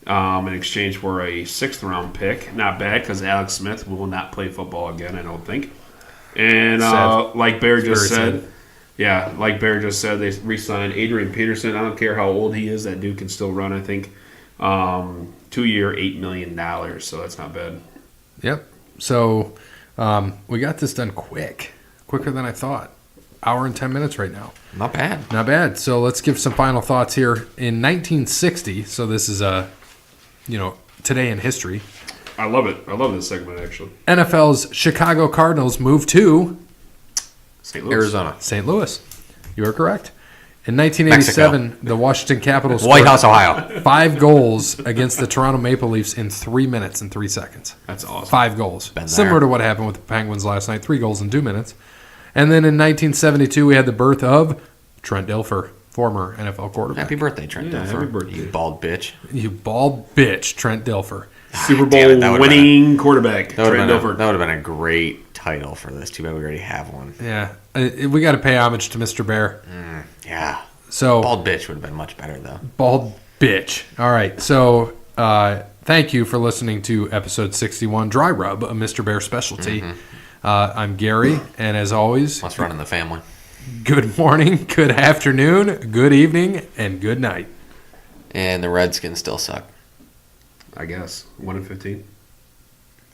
in exchange for a 6th round pick. Not bad because Alex Smith will not play football again, I don't think. And like Bear just said, Yeah, like Bear just said, they re-signed Adrian Peterson. I don't care how old he is. That dude can still run, I think. 2-year, $8 million, so that's not bad. Yep. So we got this done quicker than I thought. Hour and 10 minutes right now. Not bad. Not bad. So let's give some final thoughts here. In 1960, so this is today in history. I love it. I love this segment, actually. NFL's Chicago Cardinals moved to St. Louis. Arizona. St. Louis. You are correct. In 1987, Mexico. the Washington Capitals White scored House, Ohio. 5 goals against the Toronto Maple Leafs in 3 minutes and 3 seconds. That's awesome. 5 goals. Been there. Similar to what happened with the Penguins last night. 3 goals in 2 minutes. And then in 1972, we had the birth of Trent Dilfer, former NFL quarterback. Happy birthday, Trent Yeah, Dilfer. happy birthday. You bald bitch. You bald bitch, Trent Dilfer. Super Bowl Damn it, that would've winning quarterback. That would Trent have Dilfer. been a great title for this. Too bad we already have one. Yeah. We got to pay homage to Mr. Bear. Yeah. So Bald bitch would have been much better, though. Bald bitch. All right. So thank you for listening to episode 61, Dry Rub, a Mr. Bear specialty. I'm Gary, and as always, Must run in the family. good morning, good afternoon, good evening, and good night. And the Redskins still suck. I guess 1-15,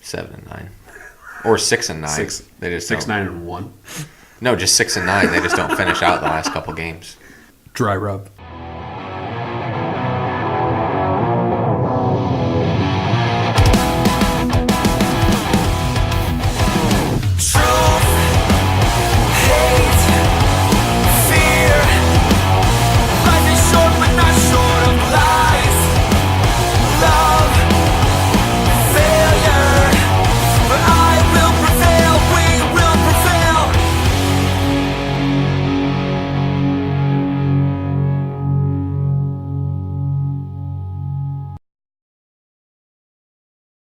7-9. Or 6-9. Six. They just 6-9-1. No, just 6-9. They just don't finish out the last couple games. Dry Rub.